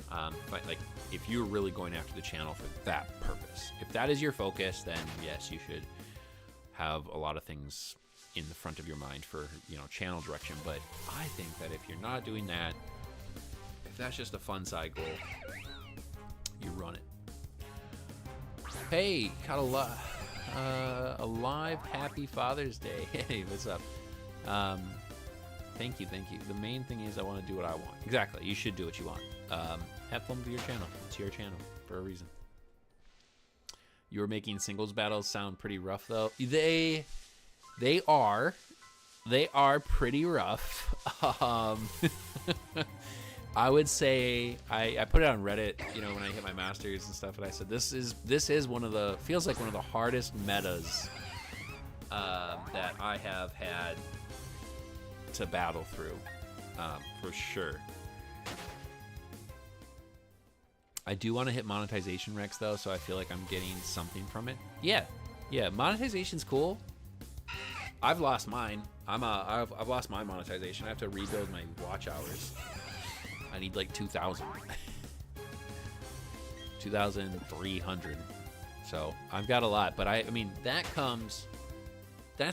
But like, if you're really going after the channel for that purpose, if that is your focus, then yes, you should have a lot of things in the front of your mind for, you know, channel direction. But I think that if you're not doing that, if that's just a fun side goal, you run it. Hey, got a live happy Father's Day. Hey, what's up? Thank you. The main thing is I want to do what I want. Exactly, you should do what you want. Have fun with your channel. It's your channel for a reason. You were making singles battles sound pretty rough, though. They are. They are pretty rough. I would say I put it on Reddit, you know, when I hit my masters and stuff, and I said this is one of the, feels like one of the hardest metas that I have had to battle through, for sure. I do want to hit monetization Rex though, so I feel like I'm getting something from it. Yeah, monetization's cool. I've lost mine. I've lost my monetization. I have to rebuild my watch hours. I need like 2,000. 2,300. So I've got a lot, but I mean, that's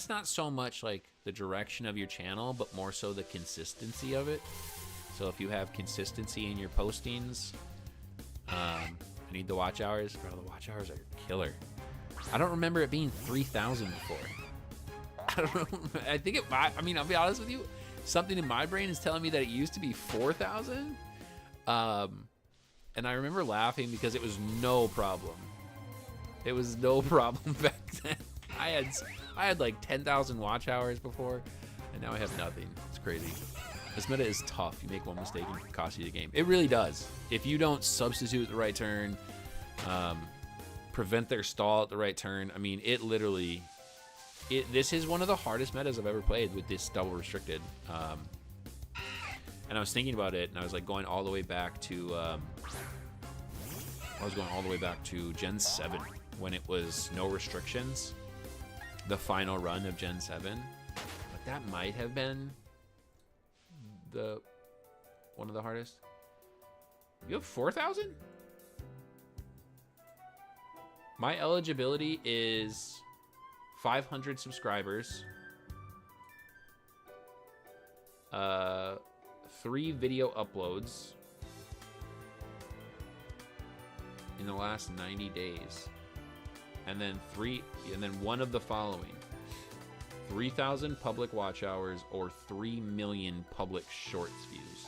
not so much like the direction of your channel, but more so the consistency of it. So if you have consistency in your postings, I need the watch hours. Bro, the watch hours are killer. I don't remember it being 3,000 before. I don't know. I think I mean, I'll be honest with you. Something in my brain is telling me that it used to be 4,000. And I remember laughing because it was no problem. It was no problem back then. I had like 10,000 watch hours before, and now I have nothing. It's crazy. This meta is tough. You make one mistake and it can cost you the game. It really does. If you don't substitute the right turn, prevent their stall at the right turn, I mean, it literally... this is one of the hardest metas I've ever played with this double restricted. And I was thinking about it, and I was like going all the way back to Gen 7 when it was no restrictions, the final run of Gen 7. But that might have been one of the hardest. You have 4,000? My eligibility is 500 subscribers, 3 video uploads in the last 90 days, and then one of the following: 3,000 public watch hours or 3 million public shorts views.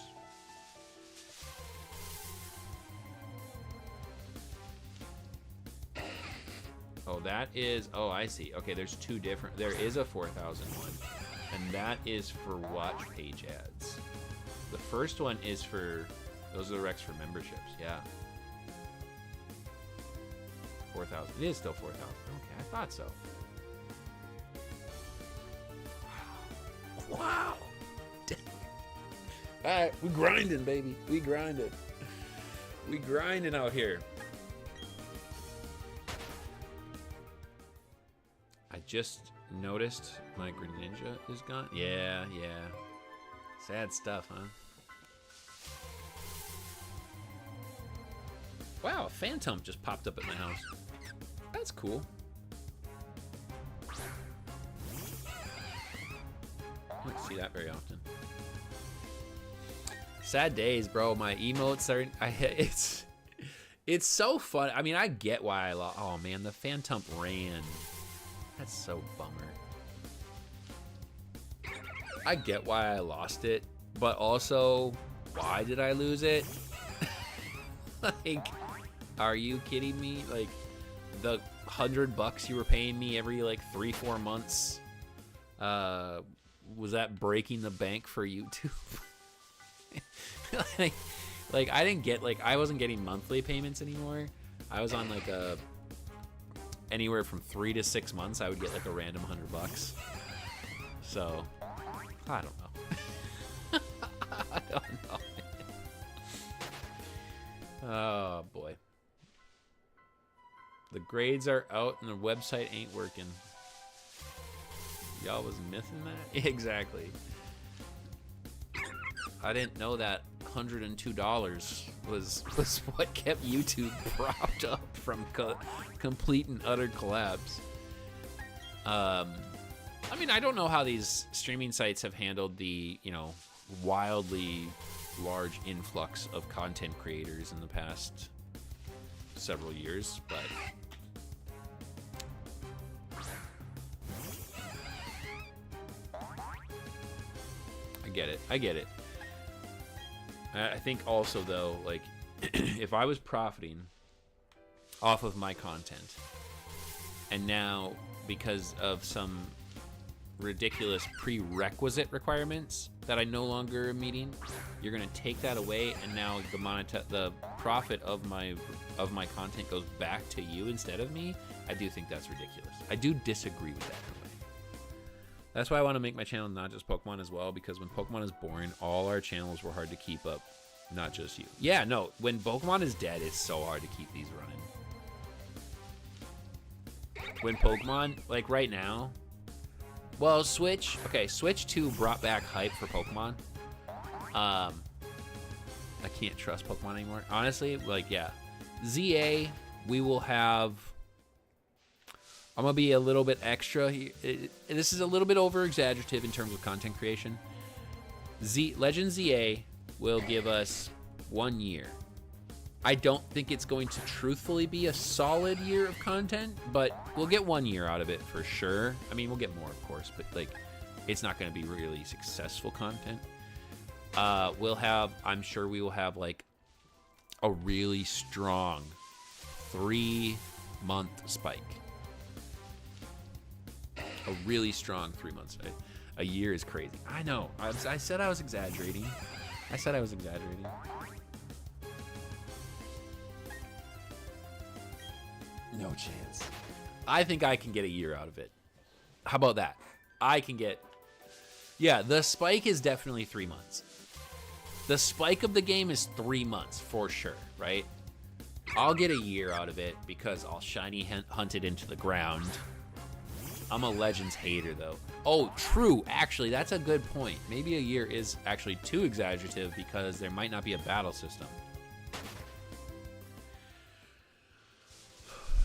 Oh, that is... Oh, I see. Okay, there's two different... There is a 4,000 one, and that is for watch page ads. The first one is for... Those are the recs for memberships, yeah. 4,000. It is still 4,000. Okay, I thought so. Wow. All right, we grinding, baby. We grinding. We grinding out here. I just noticed my Greninja is gone. Yeah. Sad stuff, huh? Wow, a Phantom just popped up at my house. That's cool. I don't see that very often. Sad days, bro. My emotes are... It's so fun. I mean, I get why I lost... Oh, man, the Phantom ran. That's so bummer. I get why I lost it, but also, why did I lose it? Like, are you kidding me? Like, the $100 you were paying me every like 3-4 months, was that breaking the bank for YouTube? like I didn't get, like, I wasn't getting monthly payments anymore. I was on like a anywhere from 3 to 6 months. I would get like a random $100. So I don't know. I don't know. Oh boy. The grades are out and the website ain't working. Y'all was missing that? Exactly. I didn't know that $102 was what kept YouTube propped up from complete and utter collapse. I mean, I don't know how these streaming sites have handled the, you know, wildly large influx of content creators in the past several years, but I get it. I think also, though, like, if I was profiting off of my content, and now because of some ridiculous prerequisite requirements that I no longer am meeting. You're gonna take that away, and now the profit of my content goes back to you instead of me. I do think that's ridiculous. I do disagree with that in a way. That's why I want to make my channel not just Pokemon as well, because when Pokemon is born, all our channels were hard to keep up, not just you. Yeah, no, when Pokemon is dead, it's so hard to keep these running. When Pokemon, like right now, well, Switch 2 brought back hype for Pokemon. I can't trust Pokemon anymore. Honestly, like, yeah. ZA, we will have... I'm going to be a little bit extra here. This is a little bit over-exaggerative in terms of content creation. Legend ZA will give us 1 year. I don't think it's going to truthfully be a solid year of content, but we'll get 1 year out of it for sure. I mean, we'll get more, of course, but like, it's not going to be really successful content. I'm sure we will have like a really strong 3-month spike. A really strong 3 months. A year is crazy. I know. I said I was exaggerating. No chance. I think I can get a year out of it. How about that? Yeah, the spike is definitely 3 months. The spike of the game is 3 months for sure, right? I'll get a year out of it because I'll shiny hunt it into the ground. I'm a Legends hater though. Oh, true. Actually, that's a good point. Maybe a year is actually too exaggerative because there might not be a battle system.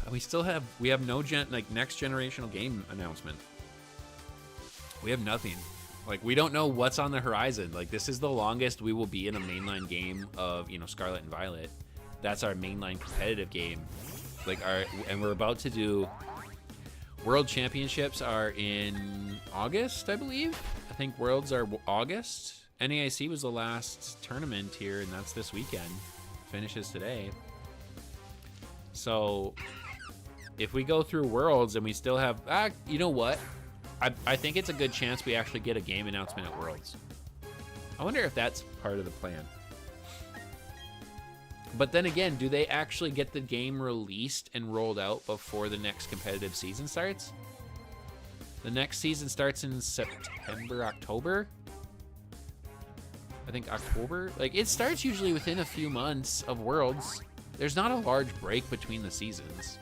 We have no next generational game announcement. We have nothing. Like, we don't know what's on the horizon. Like, this is the longest we will be in a mainline game of, Scarlet and Violet. That's our mainline competitive game. And we're about to do World Championships are in August, I believe. I think Worlds are August. NAIC was the last tournament here, and that's this weekend. Finishes today. So if we go through Worlds and we still have... you know what? I think it's a good chance we actually get a game announcement at Worlds. I wonder if that's part of the plan. But then again, do they actually get the game released and rolled out before the next competitive season starts? The next season starts in September, October? I think October? Like, it starts usually within a few months of Worlds. There's not a large break between the seasons.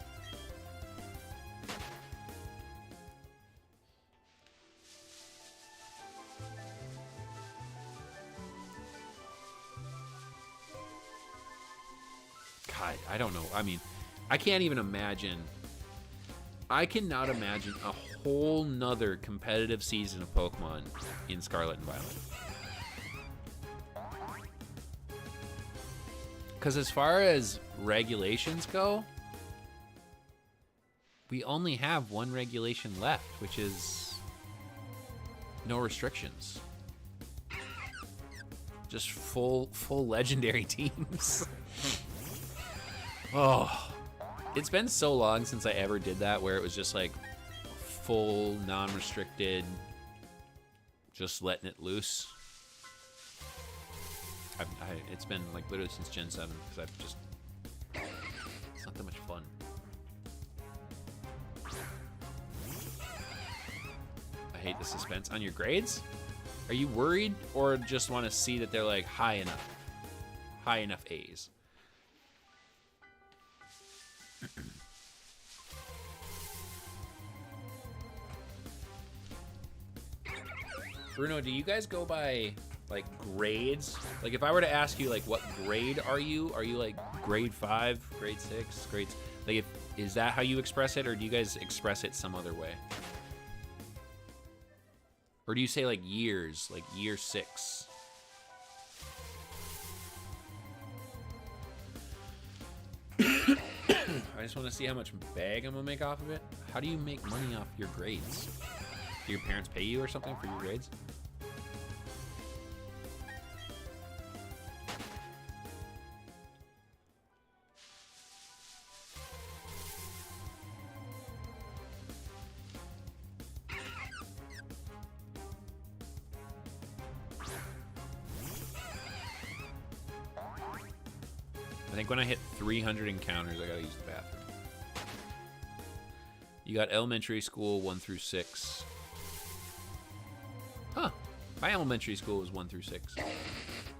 I don't know. I mean, I can't even imagine. I cannot imagine a whole nother competitive season of Pokemon in Scarlet and Violet. Because as far as regulations go, we only have one regulation left, which is no restrictions. Just full legendary teams. Oh, it's been so long since I ever did that, where it was just like full non-restricted, just letting it loose. It's been like literally since Gen 7 because it's not that much fun. I hate the suspense on your grades. Are you worried or just want to see that they're like high enough A's? Bruno, do you guys go by like grades? Like, if I were to ask you like what grade are you like grade 5, grade 6, grades like, is that how you express it, or do you guys express it some other way? Or do you say like years, like year 6? I just want to see how much bag I'm gonna make off of it. How do you make money off your grades? Do your parents pay you or something for your grades? think when I hit 300 encounters, I gotta use the bathroom. You got elementary school 1 through 6. Huh. My elementary school was 1 through 6.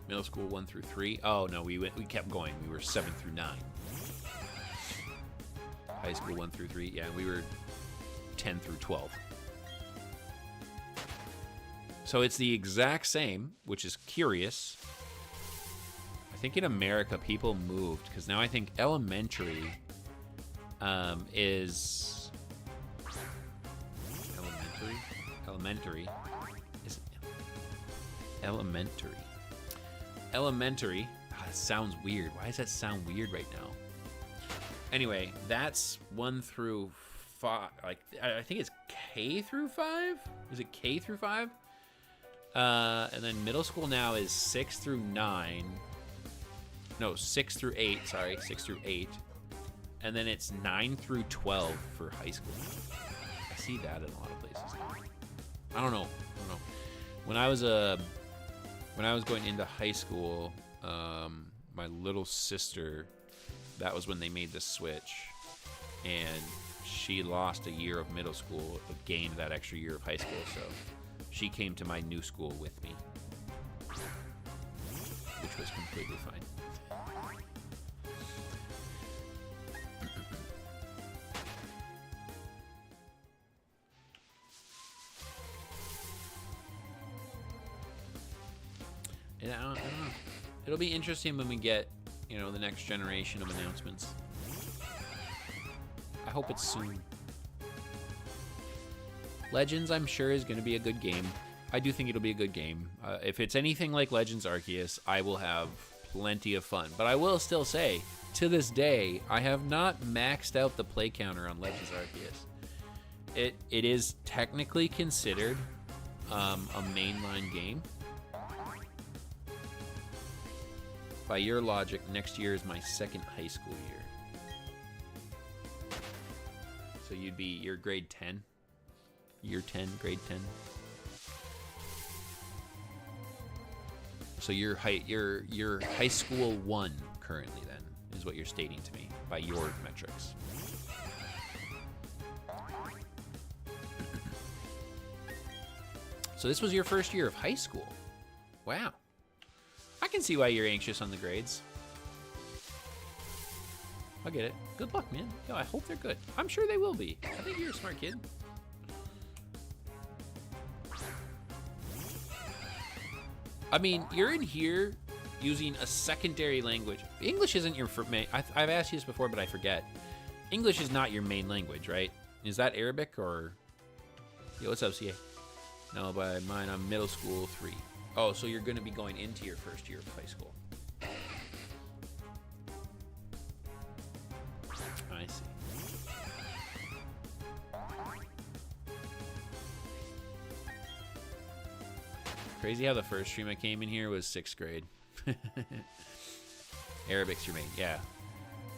Middle school 1 through 3. Oh no, we kept going. We were 7 through 9. High school 1 through 3. Yeah, we were 10 through 12. So it's the exact same, which is curious. I think in America people moved because now I think elementary is elementary. That sounds weird. Why does that sound weird right now? Anyway, that's 1 through 5. Like, I think it's K through 5. Is it K through 5? And then middle school now is 6 through 9. No, 6 through 8. Sorry, 6 through 8. And then it's 9 through 12 for high school. I see that in a lot of places now. I don't know. When I was going into high school, my little sister, that was when they made the switch, and she lost a year of middle school, but gained that extra year of high school, so she came to my new school with me, which was completely fine. And I don't know. It'll be interesting when we get, the next generation of announcements. I hope it's soon. Legends, I'm sure, is going to be a good game. I do think it'll be a good game. If it's anything like Legends Arceus, I will have plenty of fun. But I will still say, to this day, I have not maxed out the play counter on Legends Arceus. It is technically considered a mainline game. By your logic, next year is my second high school year. So you're grade 10? Year 10, grade 10? So you're high school 1 currently then, is what you're stating to me, by your metrics. So this was your first year of high school. Wow. I can see why you're anxious on the grades. I'll get it. Good luck, man. Yo, I hope they're good. I'm sure they will be. I think you're a smart kid. I mean, you're in here using a secondary language. English isn't your main... I've asked you this before, but I forget. English is not your main language, right? Is that Arabic or... Yo, what's up, CA? No, by mine, I'm middle school 3. Oh, so you're going to be going into your first year of high school. I see. Crazy how the first stream I came in here was 6th grade. Arabic's your main, yeah.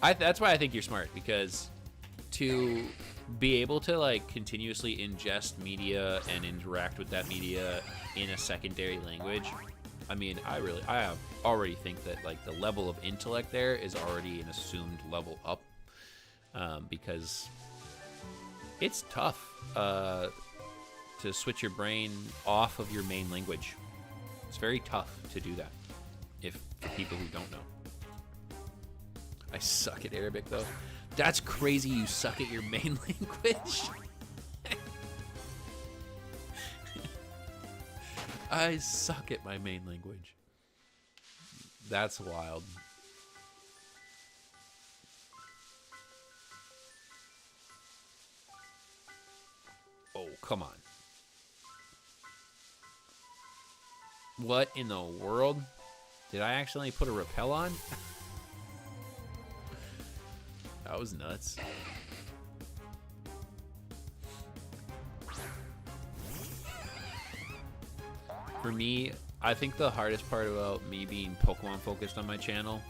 That's why I think you're smart, because to be able to like continuously ingest media and interact with that media in a secondary language, I mean, I already think that like the level of intellect there is already an assumed level up, because it's tough to switch your brain off of your main language. It's very tough to do that, for people who don't know. I suck at Arabic though. That's crazy, you suck at your main language. I suck at my main language. That's wild. Oh, come on. What in the world? Did I accidentally put a rappel on? That was nuts. For me, I think the hardest part about me being Pokemon focused on my channel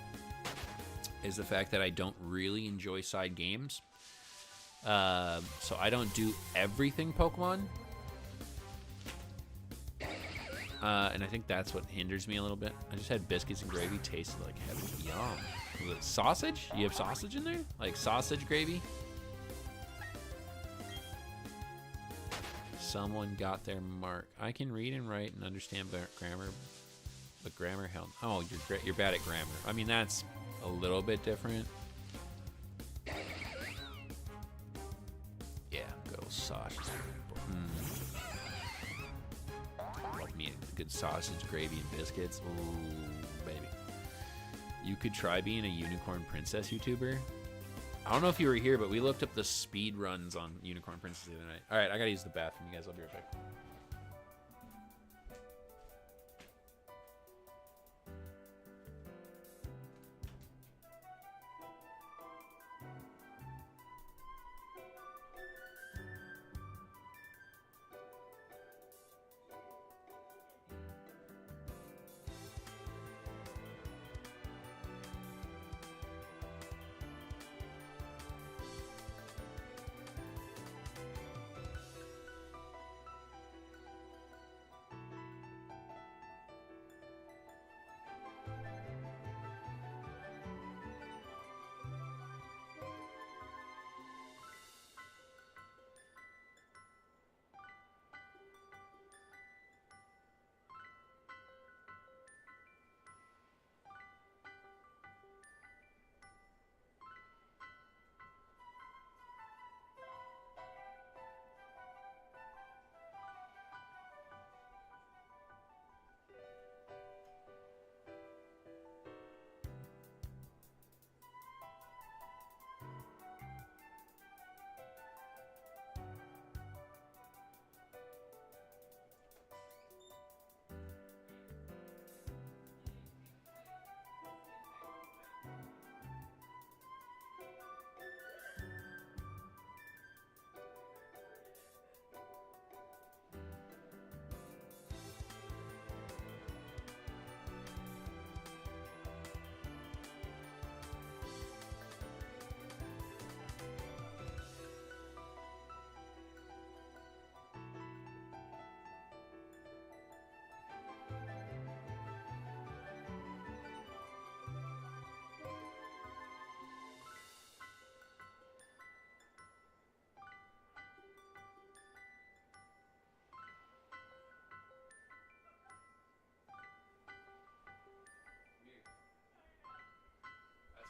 is the fact that I don't really enjoy side games. So I don't do everything Pokemon. And I think that's what hinders me a little bit. I just had biscuits and gravy, tasted like heaven. Yum. Was it sausage? You have sausage in there? Like sausage gravy? Someone got their mark. I can read and write and understand grammar, but grammar held. Oh, you're bad at grammar. I mean, that's a little bit different. Yeah, good old sausage. Love me a good sausage, gravy, and biscuits. Ooh, baby. You could try being a unicorn princess YouTuber. I don't know if you were here, but we looked up the speed runs on Unicorn Princess the other night. All right, I gotta use the bathroom, you guys. I'll be right back.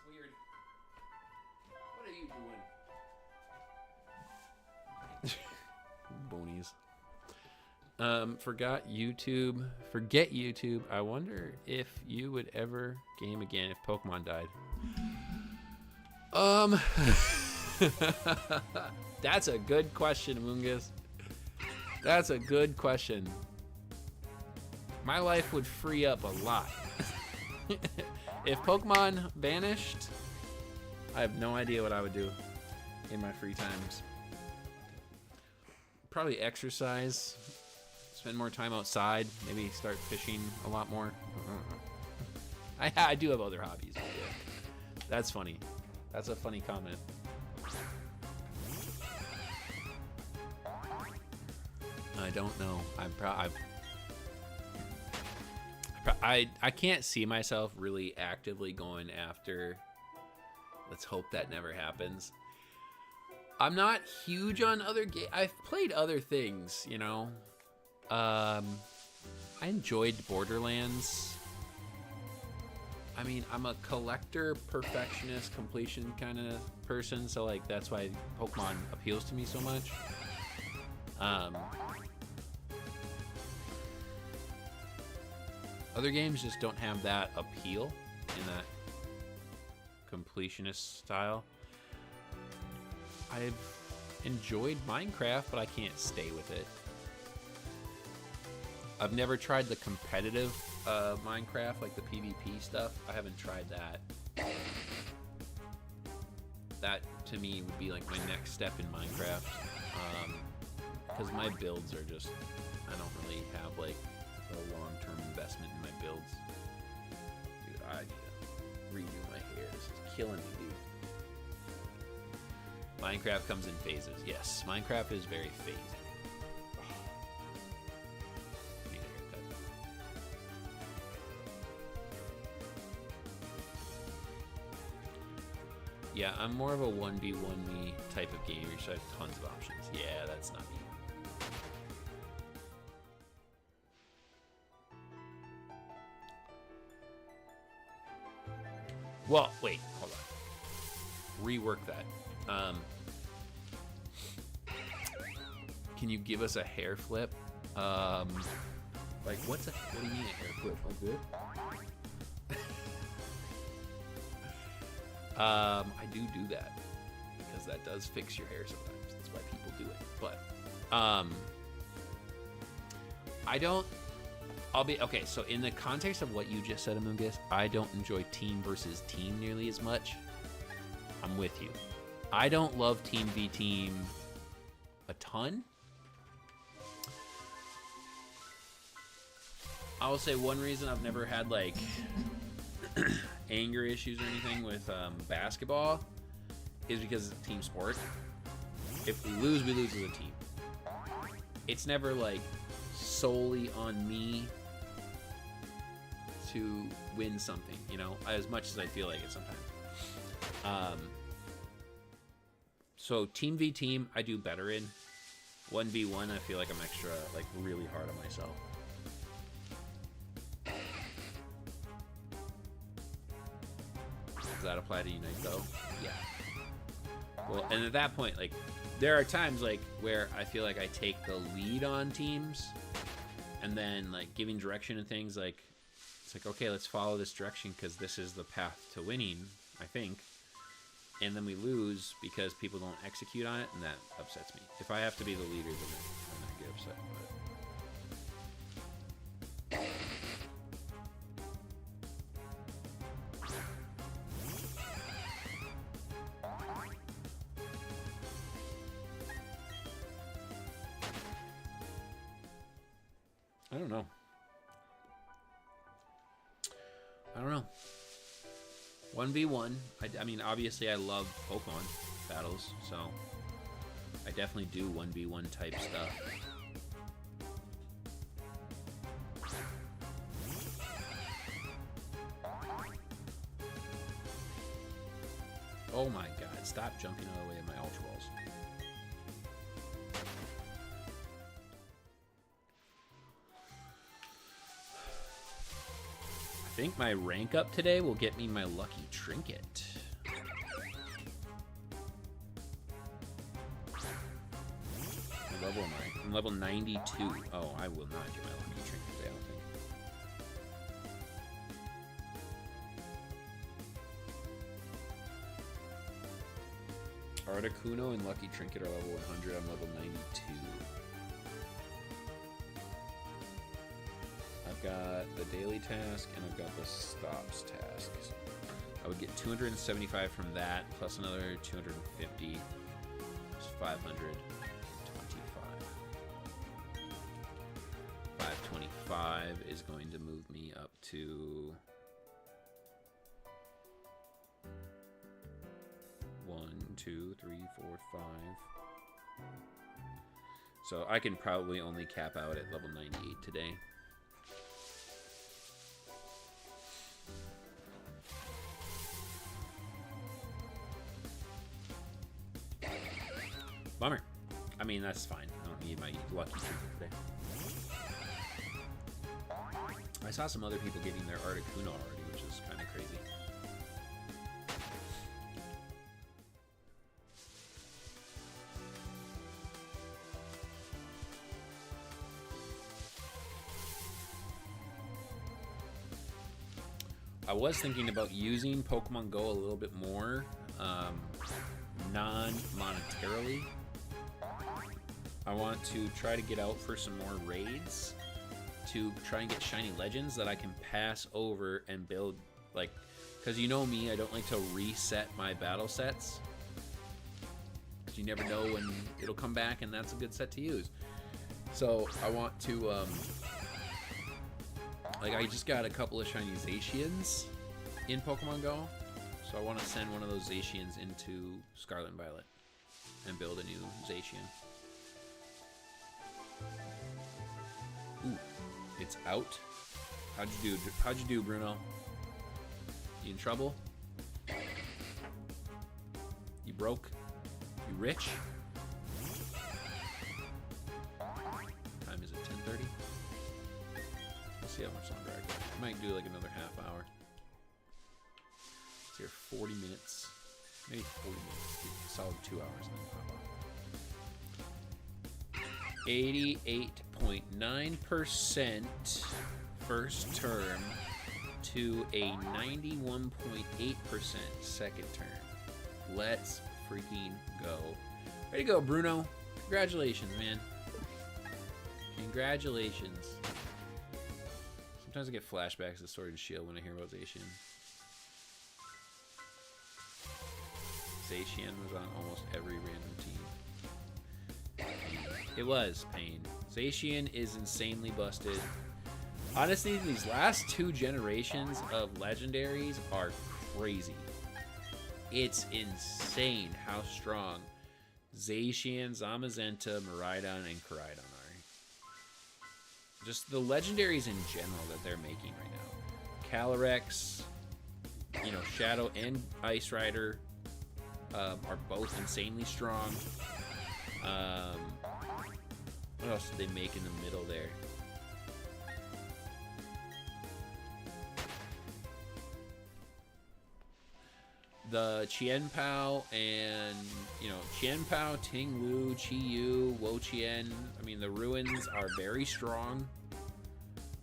Weird. What are you doing? Bonies. Forget YouTube. I wonder if you would ever game again if Pokemon died. That's a good question, Mungus. That's a good question. My life would free up a lot. If Pokemon vanished, I have no idea what I would do in my free times. Probably exercise, spend more time outside, maybe start fishing a lot more. I do have other hobbies. But yeah. That's funny. That's a funny comment. I don't know. I can't see myself really actively going after. Let's hope that never happens. I'm not huge on other games. I've played other things, you know. I enjoyed Borderlands. I mean, I'm a collector, perfectionist, completion kind of person, so like that's why Pokemon appeals to me so much. Other games just don't have that appeal in that completionist style. I've enjoyed Minecraft, but I can't stay with it. I've never tried the competitive Minecraft, like the PvP stuff. I haven't tried that. That, to me, would be like my next step in Minecraft. Because my builds are just, I don't really have like a long-term investment in my builds. Dude, I need to redo my hair. This is killing me, dude. Minecraft comes in phases. Yes, Minecraft is very phased. Need a haircut. Yeah, I'm more of a 1v1 me type of gamer, so I have tons of options. Yeah, that's not me. Well, wait, hold on. Rework that. Can you give us a hair flip? Like, what do you mean a hair flip? Like this? I do that because that does fix your hair sometimes. That's why people do it. But okay, so in the context of what you just said, Amoongus, I don't enjoy team versus team nearly as much. I'm with you. I don't love team v team a ton. I will say one reason I've never had like anger issues or anything with basketball is because it's a team sport. If we lose as a team. It's never like solely on me to win something, you know, as much as I feel like it sometimes. So team v team I do better in. 1v1 I feel like I'm extra, like really hard on myself. Does that apply to Unite though? Yeah. Well, and at that point, like, there are times like where I feel like I take the lead on teams, and then like giving direction and things, like it's like, okay, let's follow this direction because this is the path to winning, I think. And then we lose because people don't execute on it, and that upsets me. If I have to be the leader, then I get upset. I don't know. 1v1. I mean, obviously, I love Pokemon battles, so I definitely do 1v1 type stuff. Oh my god, stop jumping out of the way of my Ultra Balls. I think my rank up today will get me my lucky trinket. What level am I? I'm level 92. Oh, I will not get my lucky trinket today, I don't think. Articuno and Lucky Trinket are level 100. I'm level 92. I've got the daily task and I've got the stops task. I would get 275 from that, plus another 250. It's 525. 525 is going to move me up to 1, 2, 3, 4, 5. So I can probably only cap out at level 98 today. Bummer. I mean, that's fine. I don't need my lucky trinket today. I saw some other people getting their Articuno already, which is kind of crazy. I was thinking about using Pokemon Go a little bit more, non-monetarily. I want to try to get out for some more raids to try and get shiny legends that I can pass over and build, like, because you know me, I don't like to reset my battle sets, because you never know when it'll come back and that's a good set to use. So I want to like, I just got a couple of shiny Zacians in Pokemon Go, so I want to send one of those Zacians into Scarlet and Violet and build a new Zacian. Ooh, it's out. How'd you do, Bruno? You in trouble? You broke? You rich? Time is it 10:30? We'll see how much longer I got. I might do like another half hour. It's here 40 minutes. Maybe 40 minutes. Solid 2 hours and then pop off. 88.9% first term to a 91.8% second term. Let's freaking go. Ready to go, Bruno. Congratulations, man. Congratulations. Sometimes I get flashbacks to Sword and Shield when I hear about Zacian. Zacian was on almost every random team. It was Pain. Zacian is insanely busted. Honestly, these last 2 generations of legendaries are crazy. It's insane how strong Zacian, Zamazenta, Miraidon, and Koraidon are. Just the legendaries in general that they're making right now. Calyrex, you know, Shadow and Ice Rider are both insanely strong. What else did they make in the middle there? The Qianpao and, you know, Qianpao, Tingwu, Qiyu, Woqian. I mean, the ruins are very strong.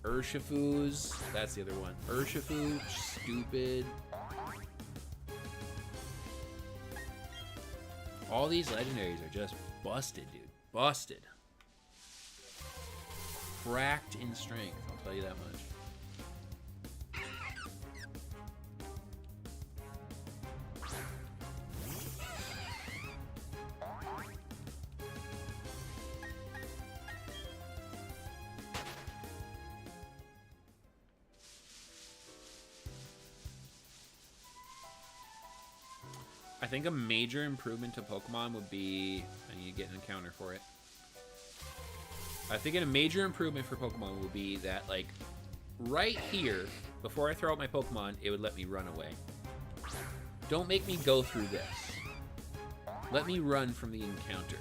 Urshifu's, that's the other one. Urshifu, stupid. All these legendaries are just busted, dude. Busted. Cracked in strength, I'll tell you that much. I think a major improvement to Pokemon would be... I need to get an encounter for it. I think a major improvement for Pokemon would be that, like, right here, before I throw out my Pokemon, it would let me run away. Don't make me go through this. Let me run from the encounter.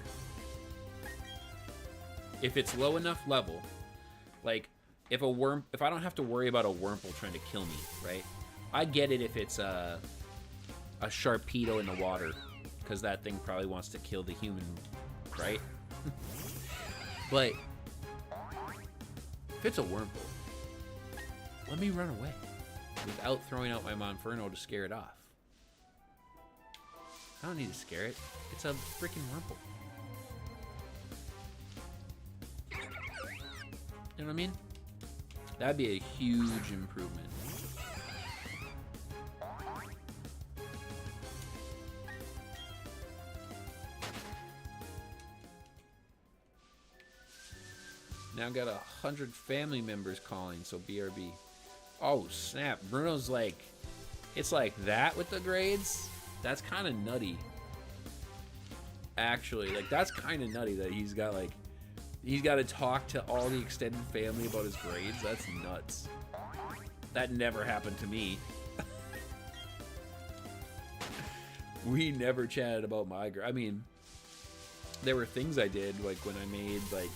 If it's low enough level, like, if I don't have to worry about a Wurmple trying to kill me, right? I get it if it's a Sharpedo in the water, because that thing probably wants to kill the human, right? But if it's a Wurmple, let me run away without throwing out my Monferno to scare it off. I don't need to scare it. It's a freaking Wurmple. You know what I mean? That'd be a huge improvement. Now got 100 family members calling, so BRB. Oh, snap. Bruno's like, it's like that with the grades? That's kind of nutty. Actually, like, that's kind of nutty that he's got, like, he's got to talk to all the extended family about his grades. That's nuts. That never happened to me. We never chatted about my grades. I mean, there were things I did, like, when I made, like,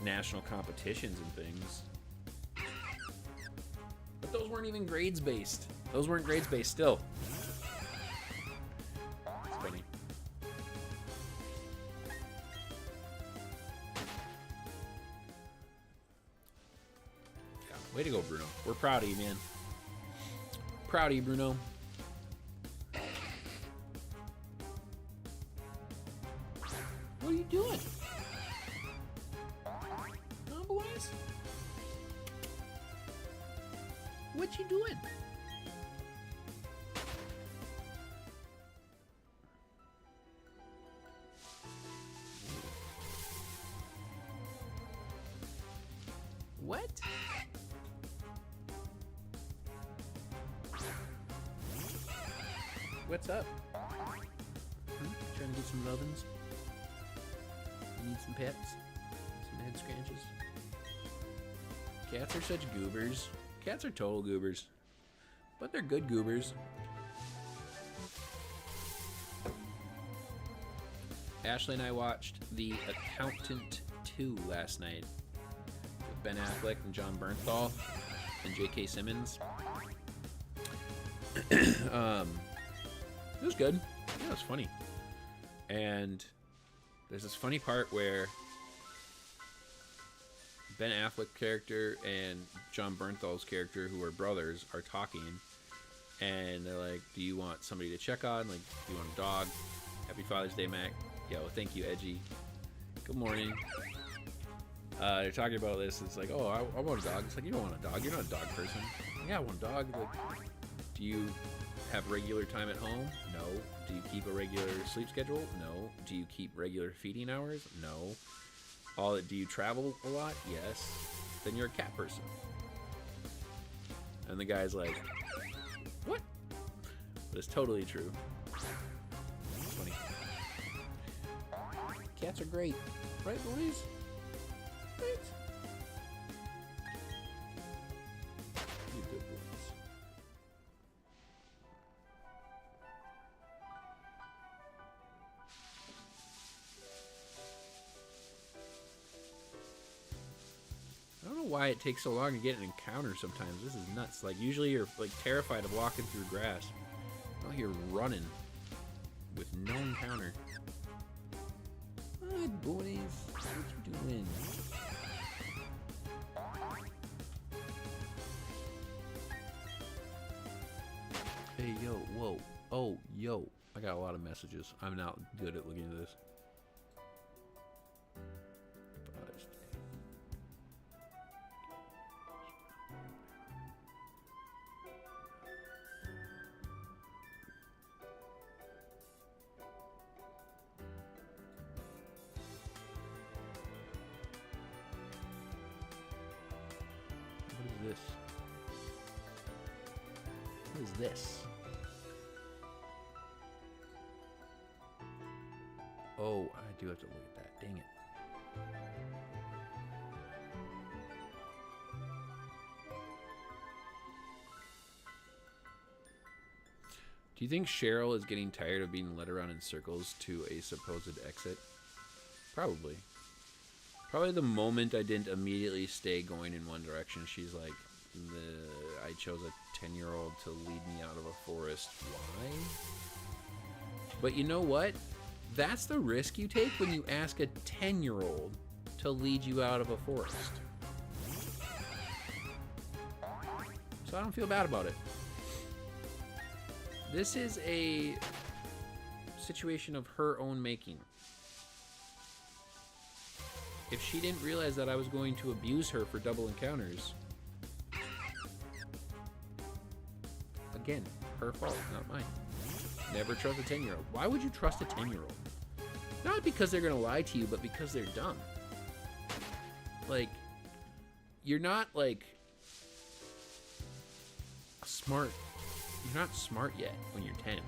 national competitions and things, but those weren't even grades based. Those weren't grades based still. It's funny. Yeah, way to go, Bruno. We're proud of you, man. Proud of you, Bruno. What are you doing? What you doing? What? What's up? Trying to get some lovin's? You need some pets? Some head scratches? Cats are such goobers. Cats are total goobers, but they're good goobers. Ashley and I watched The Accountant 2 last night with Ben Affleck and John Bernthal and J.K. Simmons. It was good. Yeah, it was funny. And there's this funny part where Ben Affleck's character and John Bernthal's character, who are brothers, are talking. And they're like, do you want somebody to check on? Like, do you want a dog? Happy Father's Day, Mac. Yo, thank you, Edgy. Good morning. They're talking about this. It's like, oh, I want a dog. It's like, you don't want a dog. You're not a dog person. Yeah, I want a dog. Like, do you have regular time at home? No. Do you keep a regular sleep schedule? No. Do you keep regular feeding hours? No. Do you travel a lot? Yes. Then you're a cat person. And the guy's like, what? But it's totally true. It's funny. Cats are great. Right, boys? Right? You good boys. I don't know why it takes so long to get an encounter sometimes. This is nuts. Like, usually you're, like, terrified of walking through grass. Now you're running with no encounter. Good boys. What you doing? Hey, yo, whoa. Oh, yo. I got a lot of messages. I'm not good at looking at this. What is this? Oh, I do have to look at that. Dang it. Do you think Cheryl is getting tired of being led around in circles to a supposed exit? Probably. Probably the moment I didn't immediately stay going in one direction, she's like, I chose a 10-year-old to lead me out of a forest. Why? But you know what? That's the risk you take when you ask a 10-year-old to lead you out of a forest. So I don't feel bad about it. This is a situation of her own making. If she didn't realize that I was going to abuse her for double encounters, again, her fault, not mine. Never trust a 10-year-old. Why would you trust a 10-year-old? Not because they're going to lie to you, but because they're dumb. Like, you're not, like, smart. You're not smart yet when you're 10.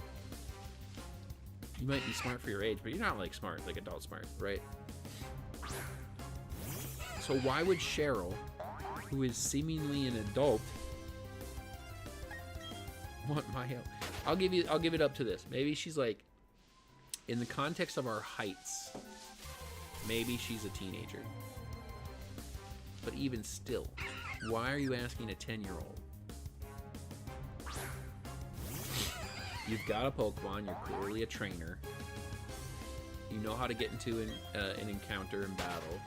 You might be smart for your age, but you're not, like, smart, like adult smart, right? So why would Cheryl, who is seemingly an adult, want my help? I'll give it up to this. Maybe she's like, in the context of our heights, maybe she's a teenager. But even still, why are you asking a 10-year-old? You've got a Pokemon, you're clearly a trainer. You know how to get into an encounter and battle.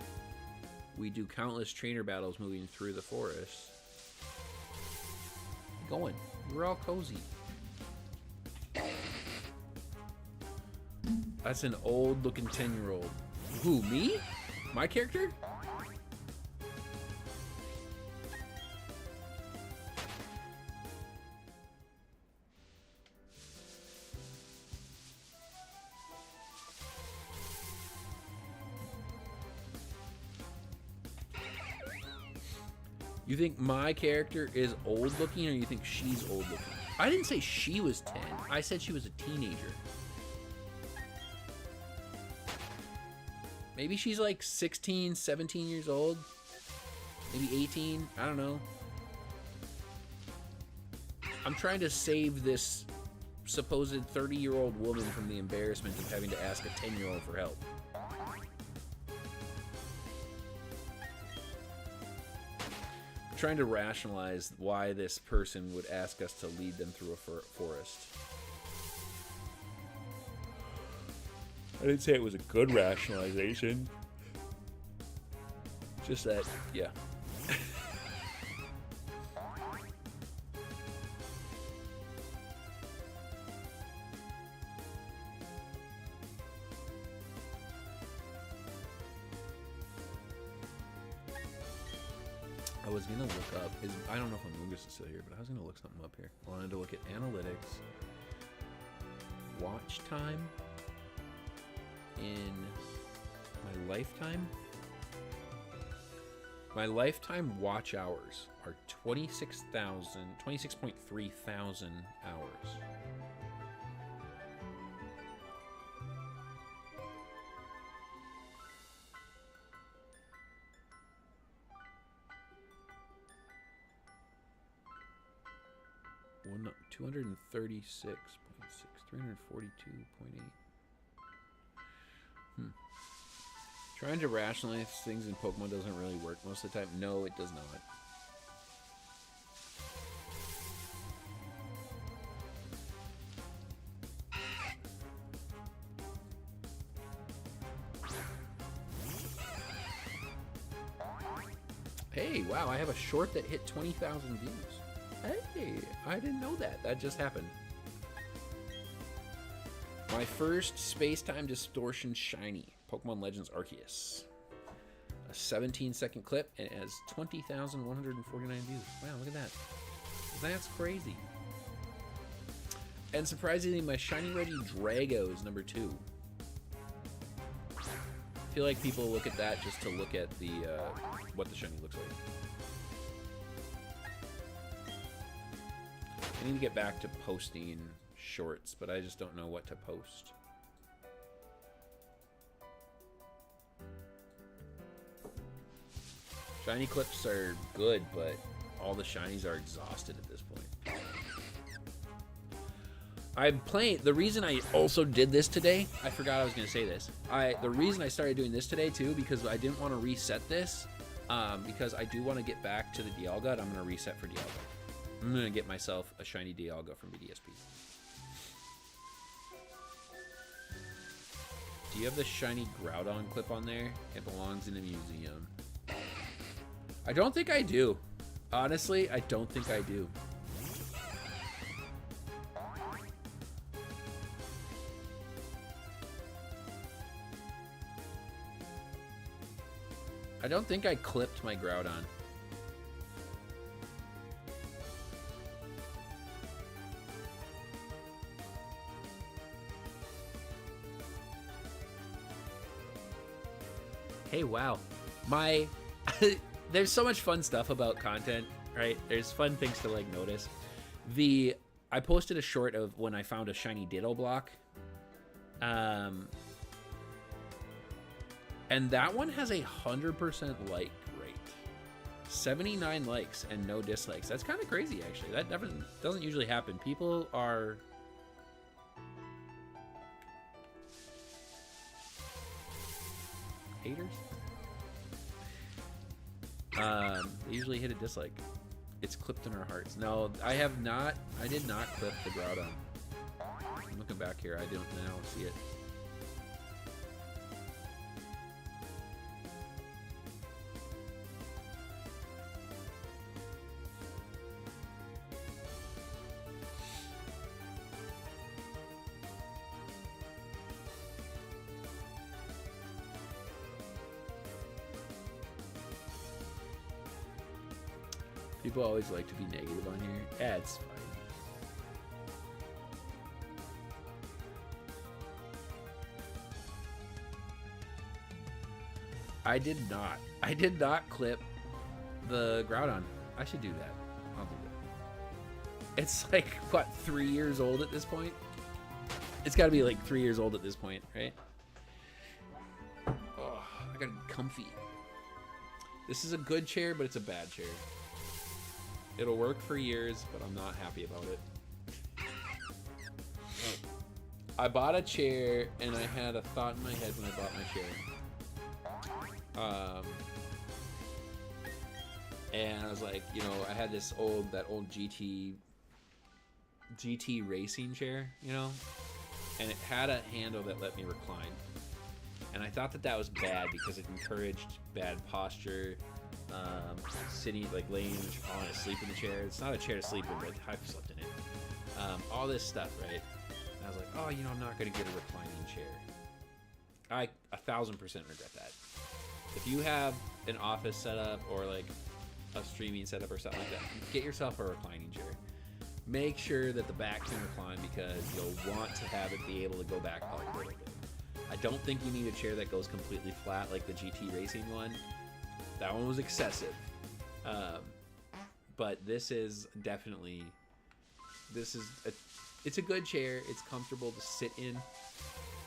We do countless trainer battles moving through the forest. Going. We're all cozy. That's an old-looking 10-year-old. Who, me? My character? You think my character is old-looking, or you think she's old-looking? I didn't say she was 10. I said she was a teenager. Maybe she's like 16, 17 years old. Maybe 18. I don't know. I'm trying to save this supposed 30-year-old woman from the embarrassment of having to ask a 10-year-old for help. I'm trying to rationalize why this person would ask us to lead them through a forest. I didn't say it was a good rationalization. Just that, yeah. I was gonna look up, I don't know if Amoongus is still here, but I was gonna look something up here. I wanted to look at analytics, watch time in my lifetime. My lifetime watch hours are 26.3 thousand hours. One 236.6, 342.8. Trying to rationalize things in Pokemon doesn't really work most of the time. No, it does not. Hey, wow, I have a short that hit 20,000 views. Hey, I didn't know that. That just happened. My first space-time distortion shiny, Pokemon Legends Arceus. A 17-second clip, and it has 20,149 views. Wow, look at that. That's crazy. And surprisingly, my shiny Reggie Drago is number 2. I feel like people look at that just to look at the what the shiny looks like. I need to get back to posting shorts, but I just don't know what to post. Shiny clips are good, but all the shinies are exhausted at this point. I'm playing. The reason I also did this today, I forgot I was going to say this. The reason I started doing this today too, because I didn't want to reset this, because I do want to get back to the Dialga, and I'm going to reset for Dialga. I'm going to get myself a shiny Dialga from BDSP. Do you have the shiny Groudon clip on there? It belongs in a museum. I don't think I do. Honestly, I don't think I do. I don't think I clipped my Groudon. Hey, wow. There's so much fun stuff about content, right? There's fun things to, like, notice. I posted a short of when I found a shiny Ditto block. And that one has 100% like rate. 79 likes and no dislikes. That's kind of crazy, actually. That doesn't usually happen. People are... haters? They usually hit a dislike. It's clipped in our hearts. No, I have not. I did not clip the Groudon. I'm looking back here. I don't now see it. People always like to be negative on here. Yeah, it's fine. I did not clip the Groudon. I should do that. I'll do that. It's like, what, 3 years old at this point? It's got to be like 3 years old at this point, right? Oh, I gotta be comfy. This is a good chair, but it's a bad chair. It'll work for years, but I'm not happy about it. I bought a chair, and I had a thought in my head when I bought my chair. And I was like, you know, I had that old GT racing chair, you know, and it had a handle that let me recline. And I thought that was bad because it encouraged bad posture, sitting, like laying on it, sleep in the chair. It's not a chair to sleep in, but I've slept in it. All this stuff, right? And I was like, oh, you know, I'm not going to get a reclining chair. I 1000% regret that. If you have an office setup or like a streaming setup or something like that, get yourself a reclining chair. Make sure that the back can recline because you'll want to have it be able to go back a little bit. I don't think you need a chair that goes completely flat like the GT Racing one. That one was excessive. But this is definitely, it's a good chair. It's comfortable to sit in.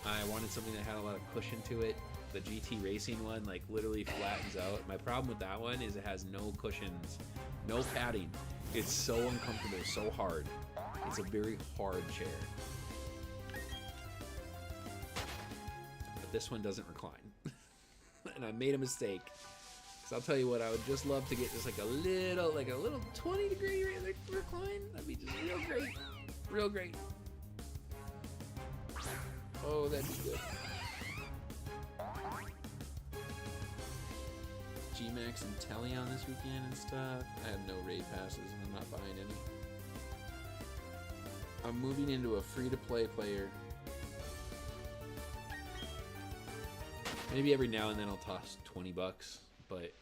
I wanted something that had a lot of cushion to it. The GT Racing one like literally flattens out. My problem with that one is it has no cushions, no padding. It's so uncomfortable, so hard. It's a very hard chair. But this one doesn't recline. And I made a mistake. Cause I'll tell you what, I would just love to get just like a little 20-degree recline. That'd be just real great. Real great. Oh, that'd be good. G-Max and Teleon this weekend and stuff. I have no raid passes and I'm not buying any. I'm moving into a free-to-play player. Maybe every now and then I'll toss $20, but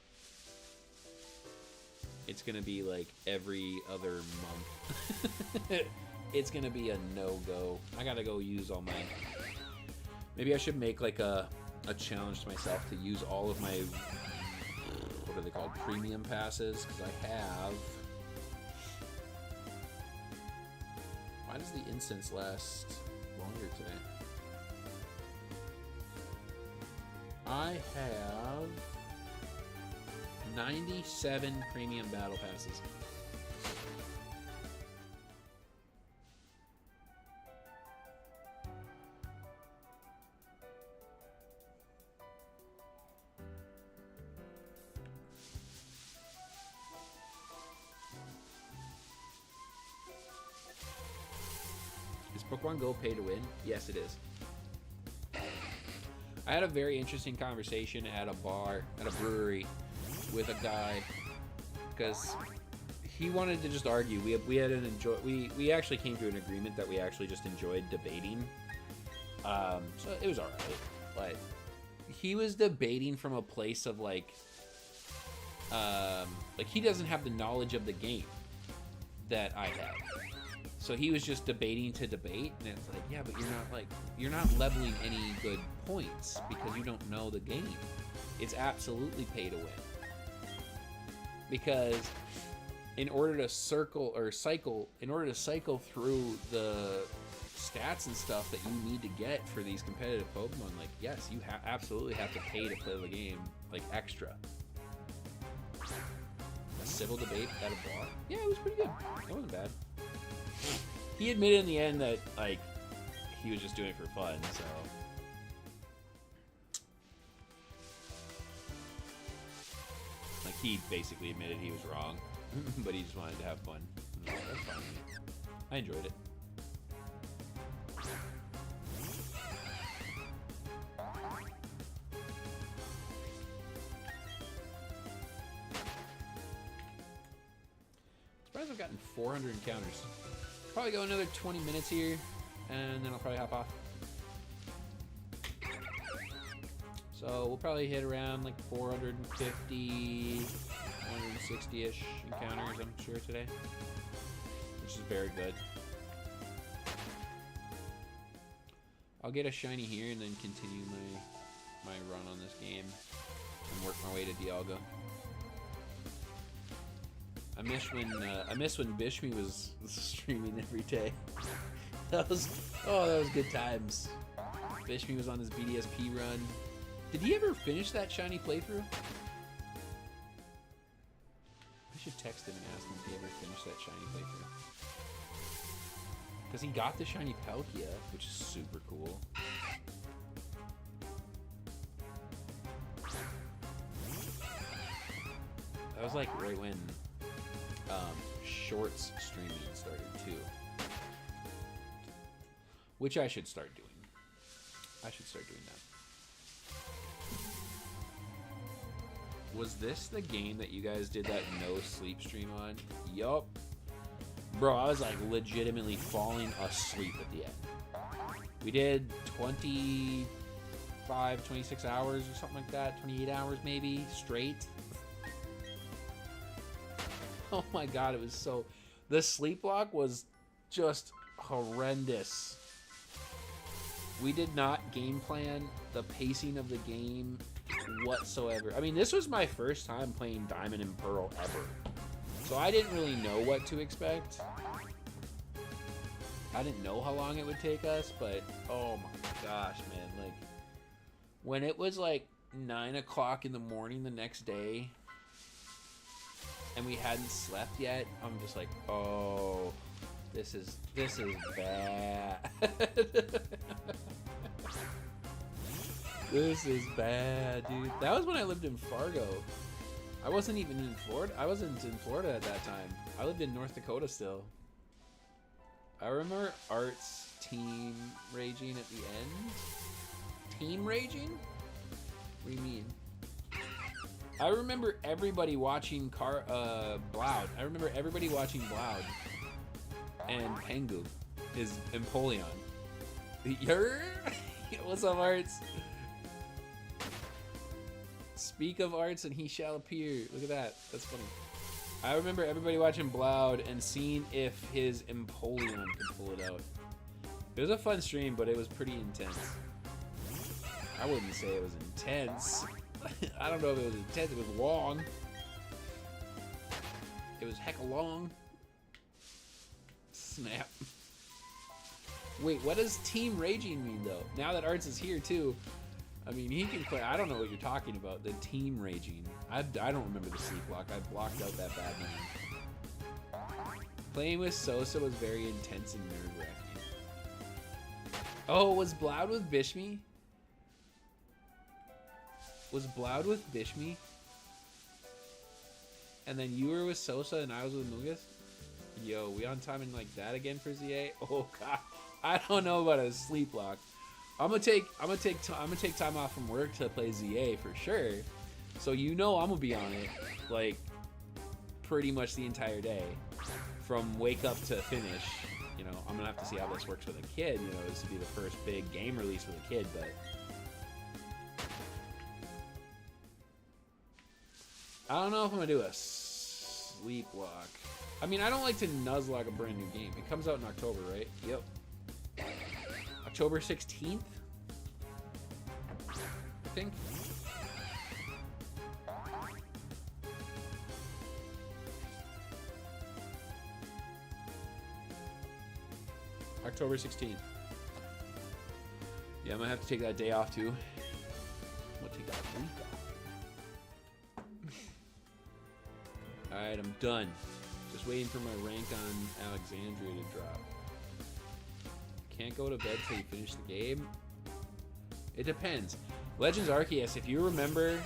it's gonna be like every other month. It's gonna be a no-go. I gotta go use all my... Maybe I should make like a challenge to myself to use all of my... What are they called? Premium passes, because I have... Why does the incense last longer today? I have 97 premium battle passes. Is Pokemon Go pay to win? Yes, it is. I had a very interesting conversation at a bar, at a brewery, with a guy, because he wanted to just argue. We actually came to an agreement that we actually just enjoyed debating. So it was alright, but he was debating from a place of like he doesn't have the knowledge of the game that I have. So he was just debating to debate, and it's like, yeah, but you're not leveling any good points because you don't know the game. It's absolutely pay to win. Because in order to cycle through the stats and stuff that you need to get for these competitive Pokemon, like, yes, you absolutely have to pay to play the game, like, extra. A civil debate at a bar? Yeah, it was pretty good. It wasn't bad. He admitted in the end that, like, he was just doing it for fun, so... Like, he basically admitted he was wrong, but he just wanted to have fun. No, that's fine with me. I enjoyed it. Surprised I've gotten 400 encounters. Probably go another 20 minutes here, and then I'll probably hop off. So we'll probably hit around like 450, 460-ish encounters, I'm sure, today. Which is very good. I'll get a shiny here and then continue my run on this game and work my way to Dialga. I miss when Bishmi was streaming every day. that was good times. Bishmi was on his BDSP run. Did he ever finish that shiny playthrough? I should text him and ask him if he ever finished that shiny playthrough. Because he got the shiny Palkia, which is super cool. That was like right when shorts streaming started too. Which I should start doing. I should start doing that. Was this the game that you guys did that no sleep stream on? Yup. Bro, I was like legitimately falling asleep at the end. We did 25, 26 hours or something like that. 28 hours maybe, straight. Oh my god, it was so... The sleep walk was just horrendous. We did not game plan the pacing of the game whatsoever. I mean, this was my first time playing Diamond and Pearl ever. So I didn't really know what to expect. I didn't know how long it would take us, but oh my gosh, man. Like, when it was like 9 o'clock in the morning the next day and we hadn't slept yet, I'm just like, oh, this is bad. This is bad, dude. That was when I lived in Fargo. I wasn't even in Florida. I wasn't in Florida at that time. I lived in North Dakota still. I remember Art's team raging at the end. Team raging? What do you mean? I remember everybody watching Bloud. I remember everybody watching Bloud. And Pengu. His Empoleon. What's up, Arts? Speak of Arts and he shall appear. Look at that. That's funny. I remember everybody watching Bloud and seeing if his Empoleon could pull it out. It was a fun stream, but it was pretty intense. I wouldn't say it was intense. I don't know if it was intense. It was long. It was hecka long. Snap. Wait, what does Team Raging mean, though? Now that Arts is here, too. I mean, he can play. I don't know what you're talking about. The Team Raging. I don't remember the sleep block. I blocked out that bad name. Playing with Sosa was very intense and nerve-wracking. Oh, was Bloud with Bishmi? Was Bloud with Bishmi? And then you were with Sosa and I was with Mugas? Yo, we on timing like that again for ZA? Oh god, I don't know about a sleep block. I'm gonna take time off from work to play ZA for sure. So you know I'm gonna be on it like pretty much the entire day, from wake up to finish. You know, I'm gonna have to see how this works with a kid. You know, this would be the first big game release with a kid, but. I don't know if I'm gonna do a sleep walk. I mean, I don't like to nuzlocke a brand new game. It comes out in October, right? Yep. October 16th? I think. October 16th. Yeah, I'm gonna have to take that day off too. I'm gonna take that week off. Alright, I'm done. Just waiting for my rank on Alexandria to drop. Can't go to bed till you finish the game? It depends. Legends Arceus, if you remember,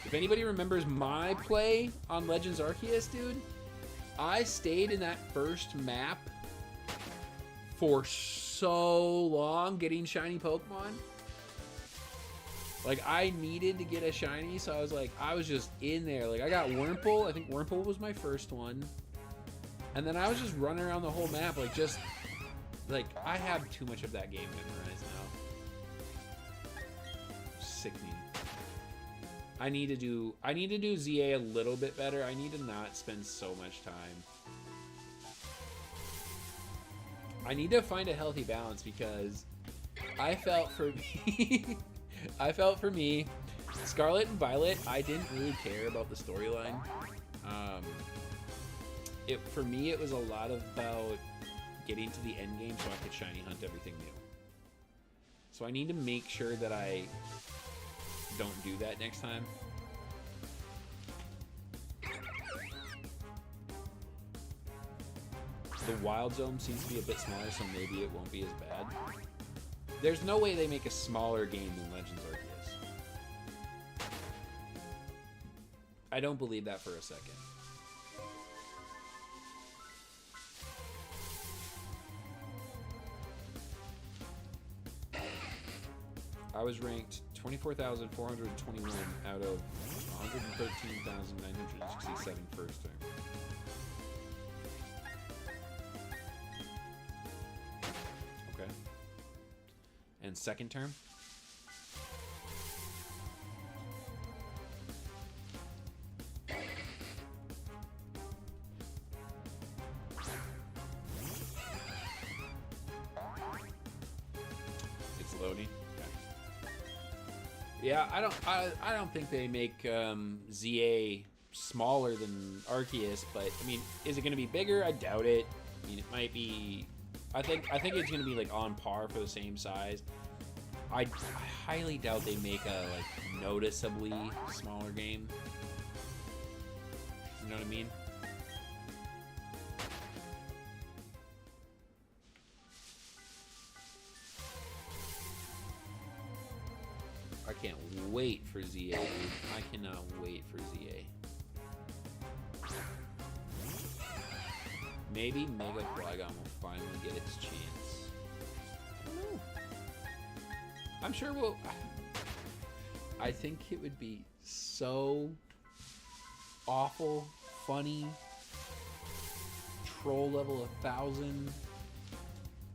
if anybody remembers my play on Legends Arceus, dude, I stayed in that first map for so long getting shiny Pokemon. Like, I needed to get a shiny, so I was like, I was just in there. Like, I got Wurmple. I think Wurmple was my first one. And then I was just running around the whole map, like, just... Like, I have too much of that game memorized now. Sickening. I need to do ZA a little bit better. I need to not spend so much time. I need to find a healthy balance because I felt for me, Scarlet and Violet, I didn't really care about the storyline. For me, it was a lot about getting to the end game so I could shiny hunt everything new. So I need to make sure that I don't do that next time. The Wild Zone seems to be a bit smaller, so maybe it won't be as bad. There's no way they make a smaller game than Legends Arceus. I don't believe that for a second. I was ranked 24,421 out of 113,967 first term. Okay. And second term? It's loading. Yeah, I don't think they make ZA smaller than Arceus, but I mean, is it going to be bigger? I doubt it. I mean, it might be. I think it's going to be like on par for the same size. I highly doubt they make a like noticeably smaller game. You know what I mean? I can't wait for ZA, dude. I cannot wait for ZA. Maybe Mega Flygon will finally get its chance. I don't know. I'm sure we'll... I think it would be so awful, funny, troll level 1,000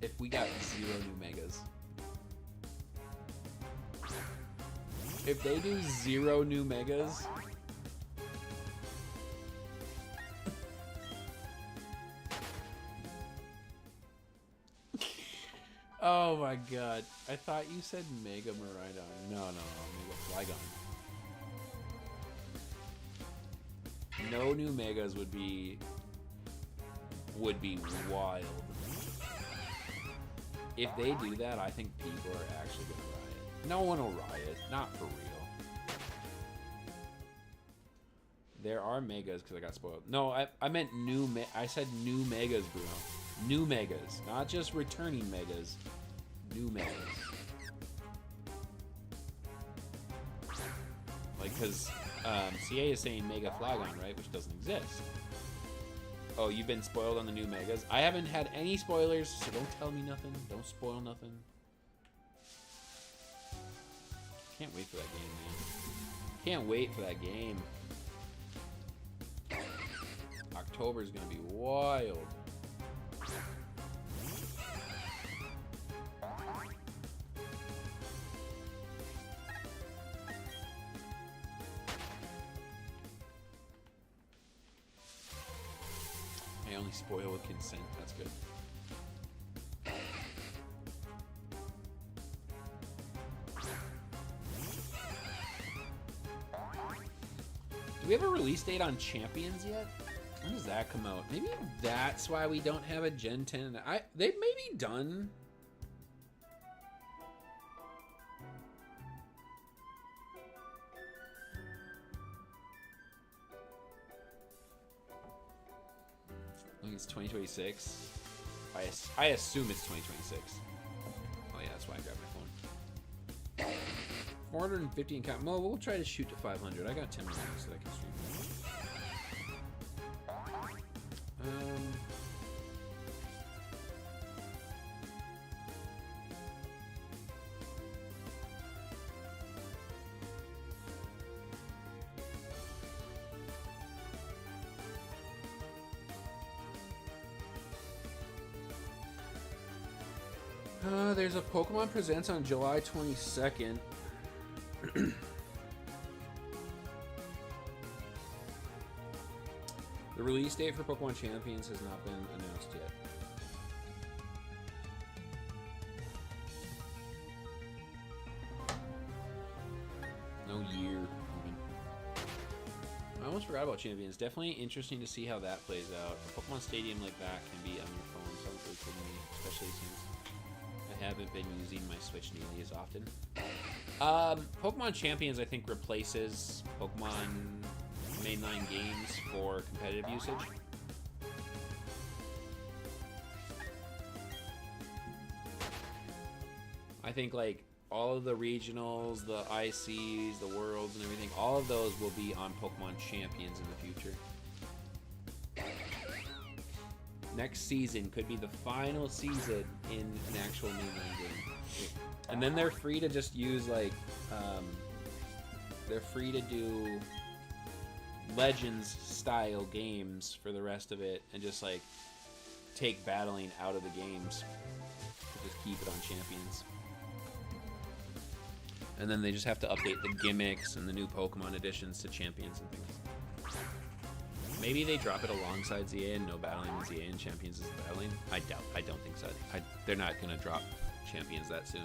if we got 0 new Megas. If they do 0 new Megas... Oh my god. I thought you said Mega Miraidon. No, Mega Flygon. No new Megas would be wild. If they do that, I think people are actually gonna riot. No one will riot. Not for real. There are Megas because I got spoiled. No, I meant new I said new Megas, Bruno. New Megas. Not just returning Megas. New Megas. Like, because CA is saying Mega Flygon, right? Which doesn't exist. Oh, you've been spoiled on the new Megas? I haven't had any spoilers, so don't tell me nothing. Don't spoil nothing. Can't wait for that game, man. Can't wait for that game. October's gonna be wild. I only spoil with consent. That's good. Do we have a release date on Champions yet? When does that come out? Maybe that's why we don't have a Gen 10. They may be done. I think it's 2026. I assume it's 2026. Oh yeah, that's why I grabbed my phone. 450 in count. Well, we'll try to shoot to 500. I got 10 minutes so I can stream. There's a Pokemon Presents on July 22nd. The release date for Pokemon Champions has not been announced yet. No year. I almost forgot about Champions. Definitely interesting to see how that plays out. A Pokemon Stadium like that can be on your phone. Sounds really cool to me, especially since I haven't been using my Switch nearly as often. Pokemon Champions, I think, replaces Pokemon mainline games for competitive usage. I think like all of the regionals, the ICs, the worlds, and everything, all of those will be on Pokemon Champions in the future. Next season could be the final season in an actual mainline game. And then they're free to just use like, they're free to do Legends style games for the rest of it and just like take battling out of the games to just keep it on Champions. And then they just have to update the gimmicks and the new Pokemon additions to Champions and things. Maybe they drop it alongside ZA and no battling in ZA and Champions is battling. I don't think so. They're not going to drop Champions that soon.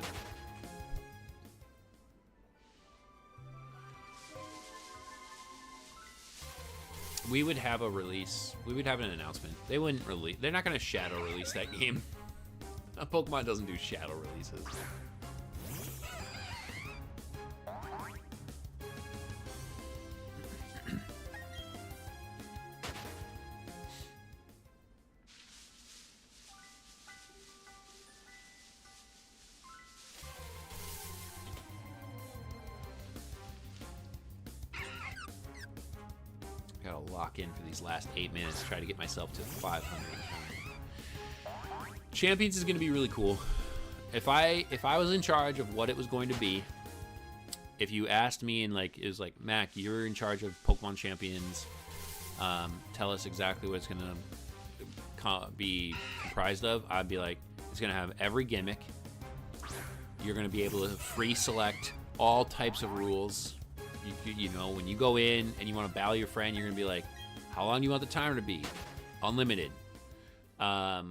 We would have a release. We would have an announcement. They wouldn't release. They're not going to shadow release that game. Pokemon doesn't do shadow releases. Gotta lock in for these last 8 minutes, try to get myself to 500. Champions is going to be really cool. If I was in charge of what it was going to be, if you asked me and like it was like, Mac, you're in charge of Pokemon Champions, tell us exactly what it's going to be comprised of, I'd be like, it's going to have every gimmick. You're going to be able to free select all types of rules. You know, when you go in and you want to battle your friend, you're going to be like, how long do you want the timer to be? Unlimited. How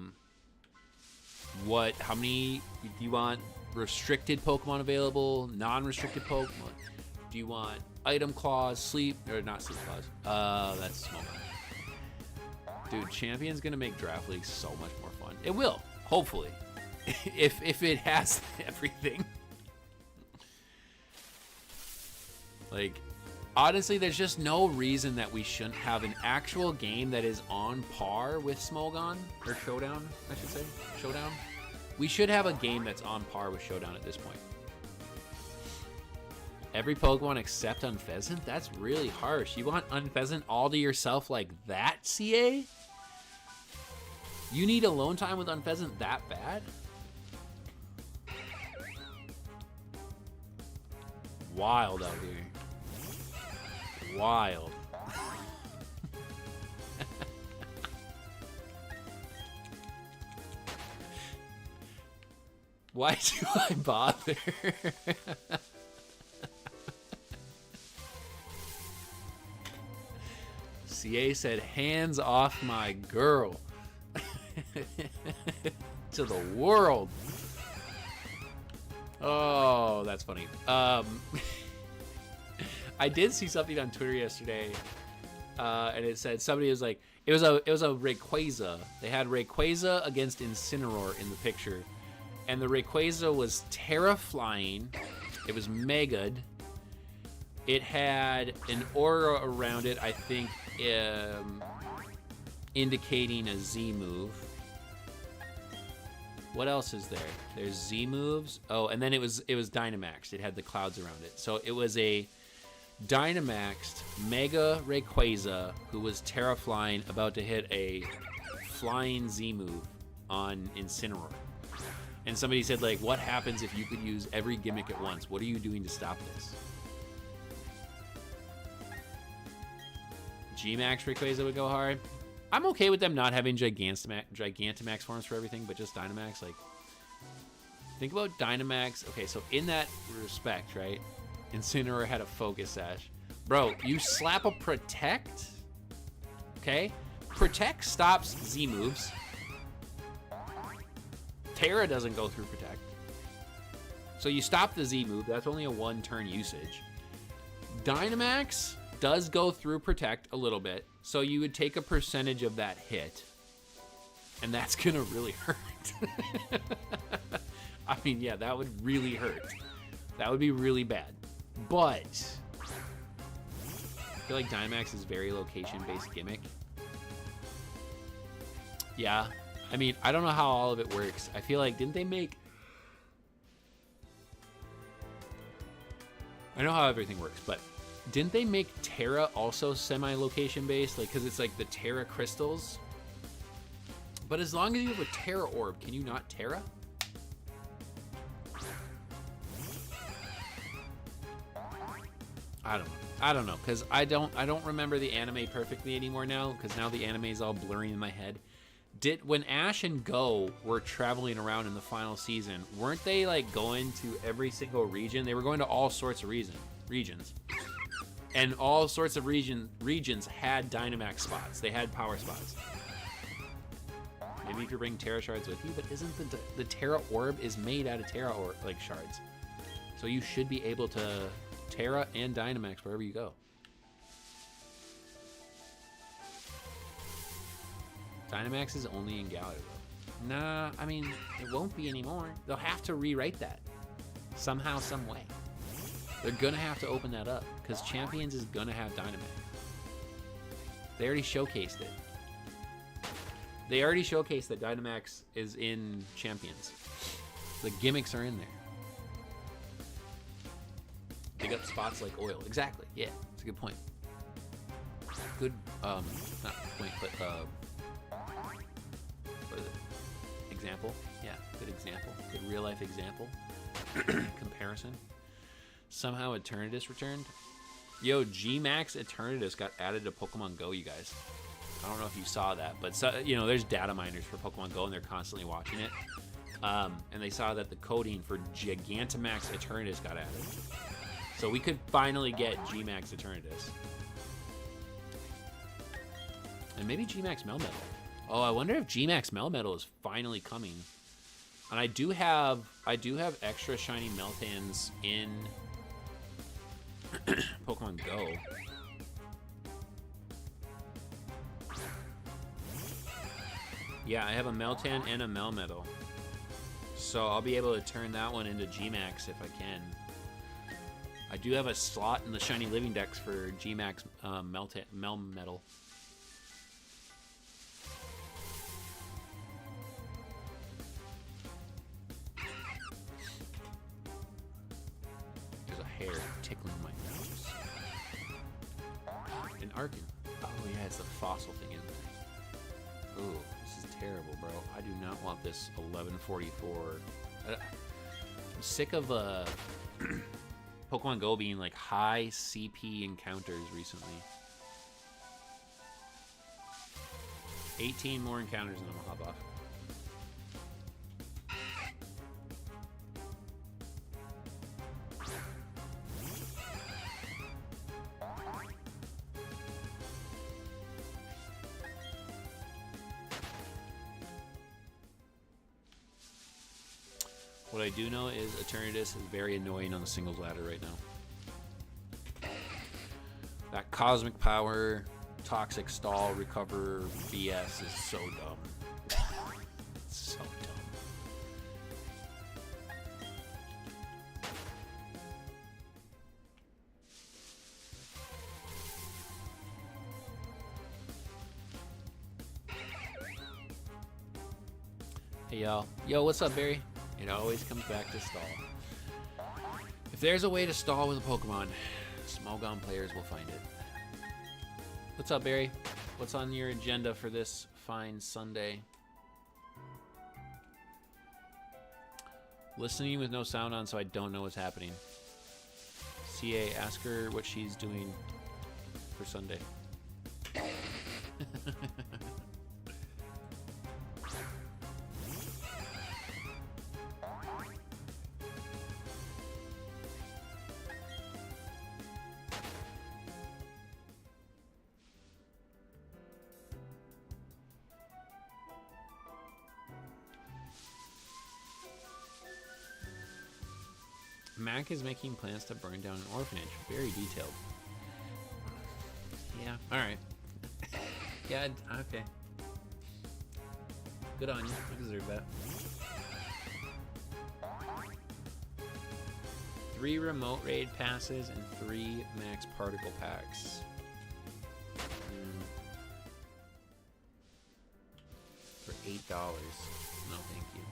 many do you want? Restricted Pokemon available, non-restricted Pokemon? Do you want item clause, sleep, or not sleep clause? That's small. Dude, Champion's going to make Draft League so much more fun. It will, hopefully. if it has everything. Like, honestly, there's just no reason that we shouldn't have an actual game that is on par with Smogon, or Showdown, I should say. Showdown. We should have a game that's on par with Showdown at this point. Every Pokemon except Unpheasant? That's really harsh. You want Unpheasant all to yourself like that, CA? You need alone time with Unpheasant that bad? Wild out here. Wild. Why do I bother? CA said, hands off my girl. To the world. Oh, that's funny. I did see something on Twitter yesterday, and it said somebody was like, it was a Rayquaza. They had Rayquaza against Incineroar in the picture, and the Rayquaza was Terra flying. It was Mega'd. It had an aura around it, I think, indicating a Z move. What else is there? There's Z moves. Oh, and then it was Dynamaxed. It had the clouds around it. So it was a Dynamaxed Mega Rayquaza who was Terra flying, about to hit a flying Z move on Incineroar. And somebody said, like, what happens if you could use every gimmick at once? What are you doing to stop this? G-Max Rayquaza would go hard. I'm okay with them not having Gigantamax forms for everything, but just Dynamax. Like, think about Dynamax. Okay, so in that respect, right? Incineroar had a Focus Sash. Bro, you slap a Protect, okay? Protect stops Z moves. Terra doesn't go through Protect. So you stop the Z move. That's only a 1-turn usage. Dynamax does go through Protect a little bit. So you would take a percentage of that hit. And that's going to really hurt. I mean, yeah, that would really hurt. That would be really bad. But I feel like Dynamax is very location-based gimmick. Yeah. I mean, I don't know how all of it works. I feel like, didn't they make I know how everything works, but didn't they make Terra also semi-location based? Like, because it's like the Terra crystals. But as long as you have a Terra orb, can you not Terra? I don't know, because I don't remember the anime perfectly anymore now, because now the anime is all blurry in my head. When Ash and Go were traveling around in the final season, weren't they like going to every single region? They were going to all sorts of regions. And all sorts of regions had Dynamax spots. They had power spots. Maybe if you bring Terra shards with you, but isn't the Terra orb is made out of Terra or like shards? So you should be able to Terra and Dynamax wherever you go. Dynamax is only in Galar though. Nah, I mean, it won't be anymore. They'll have to rewrite that. Somehow, some way. They're gonna have to open that up, because Champions is gonna have Dynamax. They already showcased it. They already showcased that Dynamax is in Champions. The gimmicks are in there. They got spots like oil. Exactly, yeah, it's a good point. Good, not point, but, what is it? Example? Yeah, good example. Good real life example. Comparison. Somehow Eternatus returned. Yo, G-Max Eternatus got added to Pokemon Go, you guys. I don't know if you saw that, but you know, there's data miners for Pokemon Go, and they're constantly watching it. And they saw that the coding for Gigantamax Eternatus got added. So we could finally get G-Max Eternatus. And maybe G-Max Melmetal. Oh, I wonder if G-Max Melmetal is finally coming. And I do have extra shiny Meltans in Pokemon Go. Yeah, I have a Meltan and a Melmetal. So I'll be able to turn that one into G-Max if I can. I do have a slot in the Shiny Living Dex for G-Max Melmetal. There's a hair tickling my nose. An Arcan. Oh yeah, it's the fossil thing in there. Ooh, this is terrible, bro. I do not want this 1144. I'm sick of Pokemon Go being like high CP encounters recently. 18 more encounters and I'm gonna hop off. What I do know is Eternatus is very annoying on the singles ladder right now. That Cosmic Power, Toxic Stall, Recover, BS is so dumb. So dumb. Hey y'all. Yo, what's up, Barry? It always comes back to stall. If there's a way to stall with a Pokemon, Smogon players will find it. What's up, Barry? What's on your agenda for this fine Sunday? Listening with no sound on, so I don't know what's happening. CA, ask her what she's doing for Sunday. Mac is making plans to burn down an orphanage. Very detailed. Yeah, alright. Yeah, okay. Good on you. You deserve that. 3 remote raid passes and 3 max particle packs. For $8. No, thank you.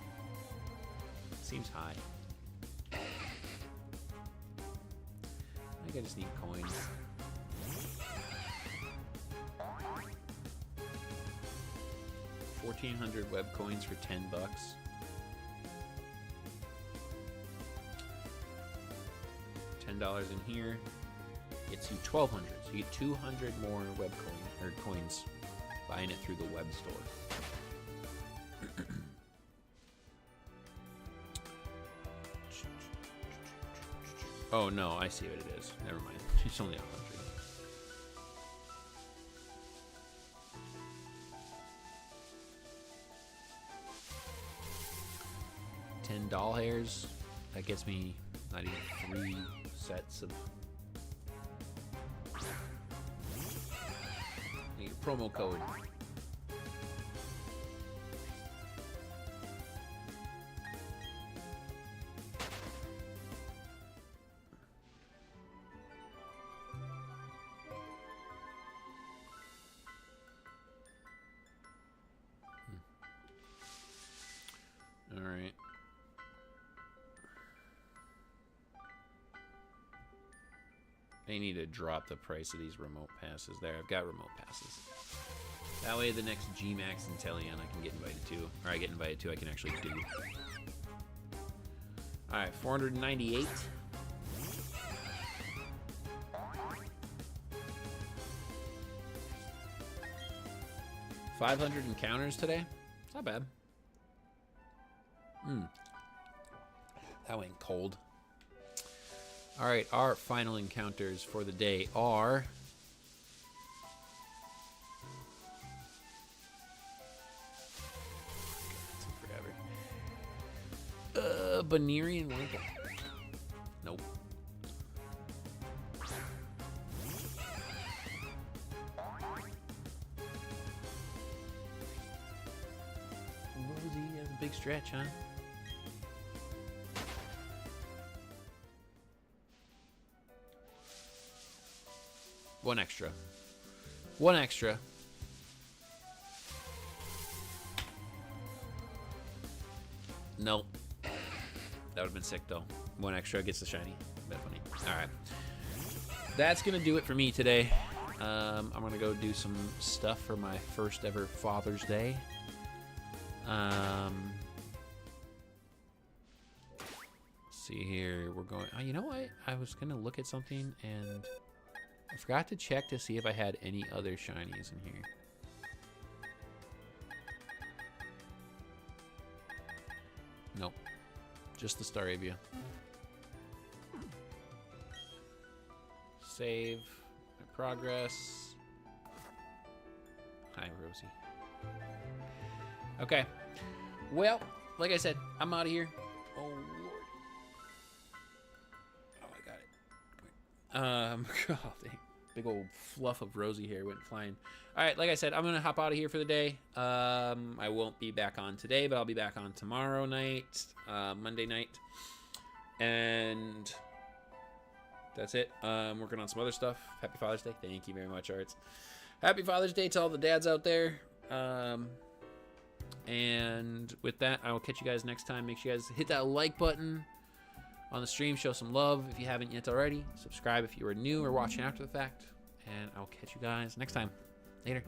Seems high. think I just need coins. $1,400 web coins for $10. $10 in here gets you 1,200. So you get 200 more web coins buying it through the web store. Oh no, I see what it is. Never mind. It's only 100. $10 hairs. That gets me not even 3 sets of. Need a promo code. All right. They need to drop the price of these remote passes there. I've got remote passes. That way the next GMAX and Teleon I can get invited to. Or I get invited to, I can actually do. Alright, 498. $500 encounters today? It's not bad. That went cold. All right, our final encounters for the day are Banerian Wimple. Nope. Rosie has a big stretch, huh? One extra. One extra. Nope. That would have been sick, though. One extra gets the shiny. Bit funny. Alright. That's going to do it for me today. I'm going to go do some stuff for my first ever Father's Day. See here. We're going... Oh, you know what? I was going to look at something and... I forgot to check to see if I had any other shinies in here. Nope. Just the Staravia. Save. My progress. Hi, Rosie. Okay. Well, like I said, I'm out of here. Oh, Lord. Oh, dang. Big old fluff of Rosie hair went flying. All right, like I said, I'm going to hop out of here for the day. I won't be back on today, but I'll be back on tomorrow night, Monday night. And that's it. Working on some other stuff. Happy Father's Day. Thank you very much, Arts. Happy Father's Day to all the dads out there. And with that, I will catch you guys next time. Make sure you guys hit that like button on the stream. Show some love if you haven't yet already. Subscribe if you are new or watching after the fact. And I'll catch you guys next time. Later.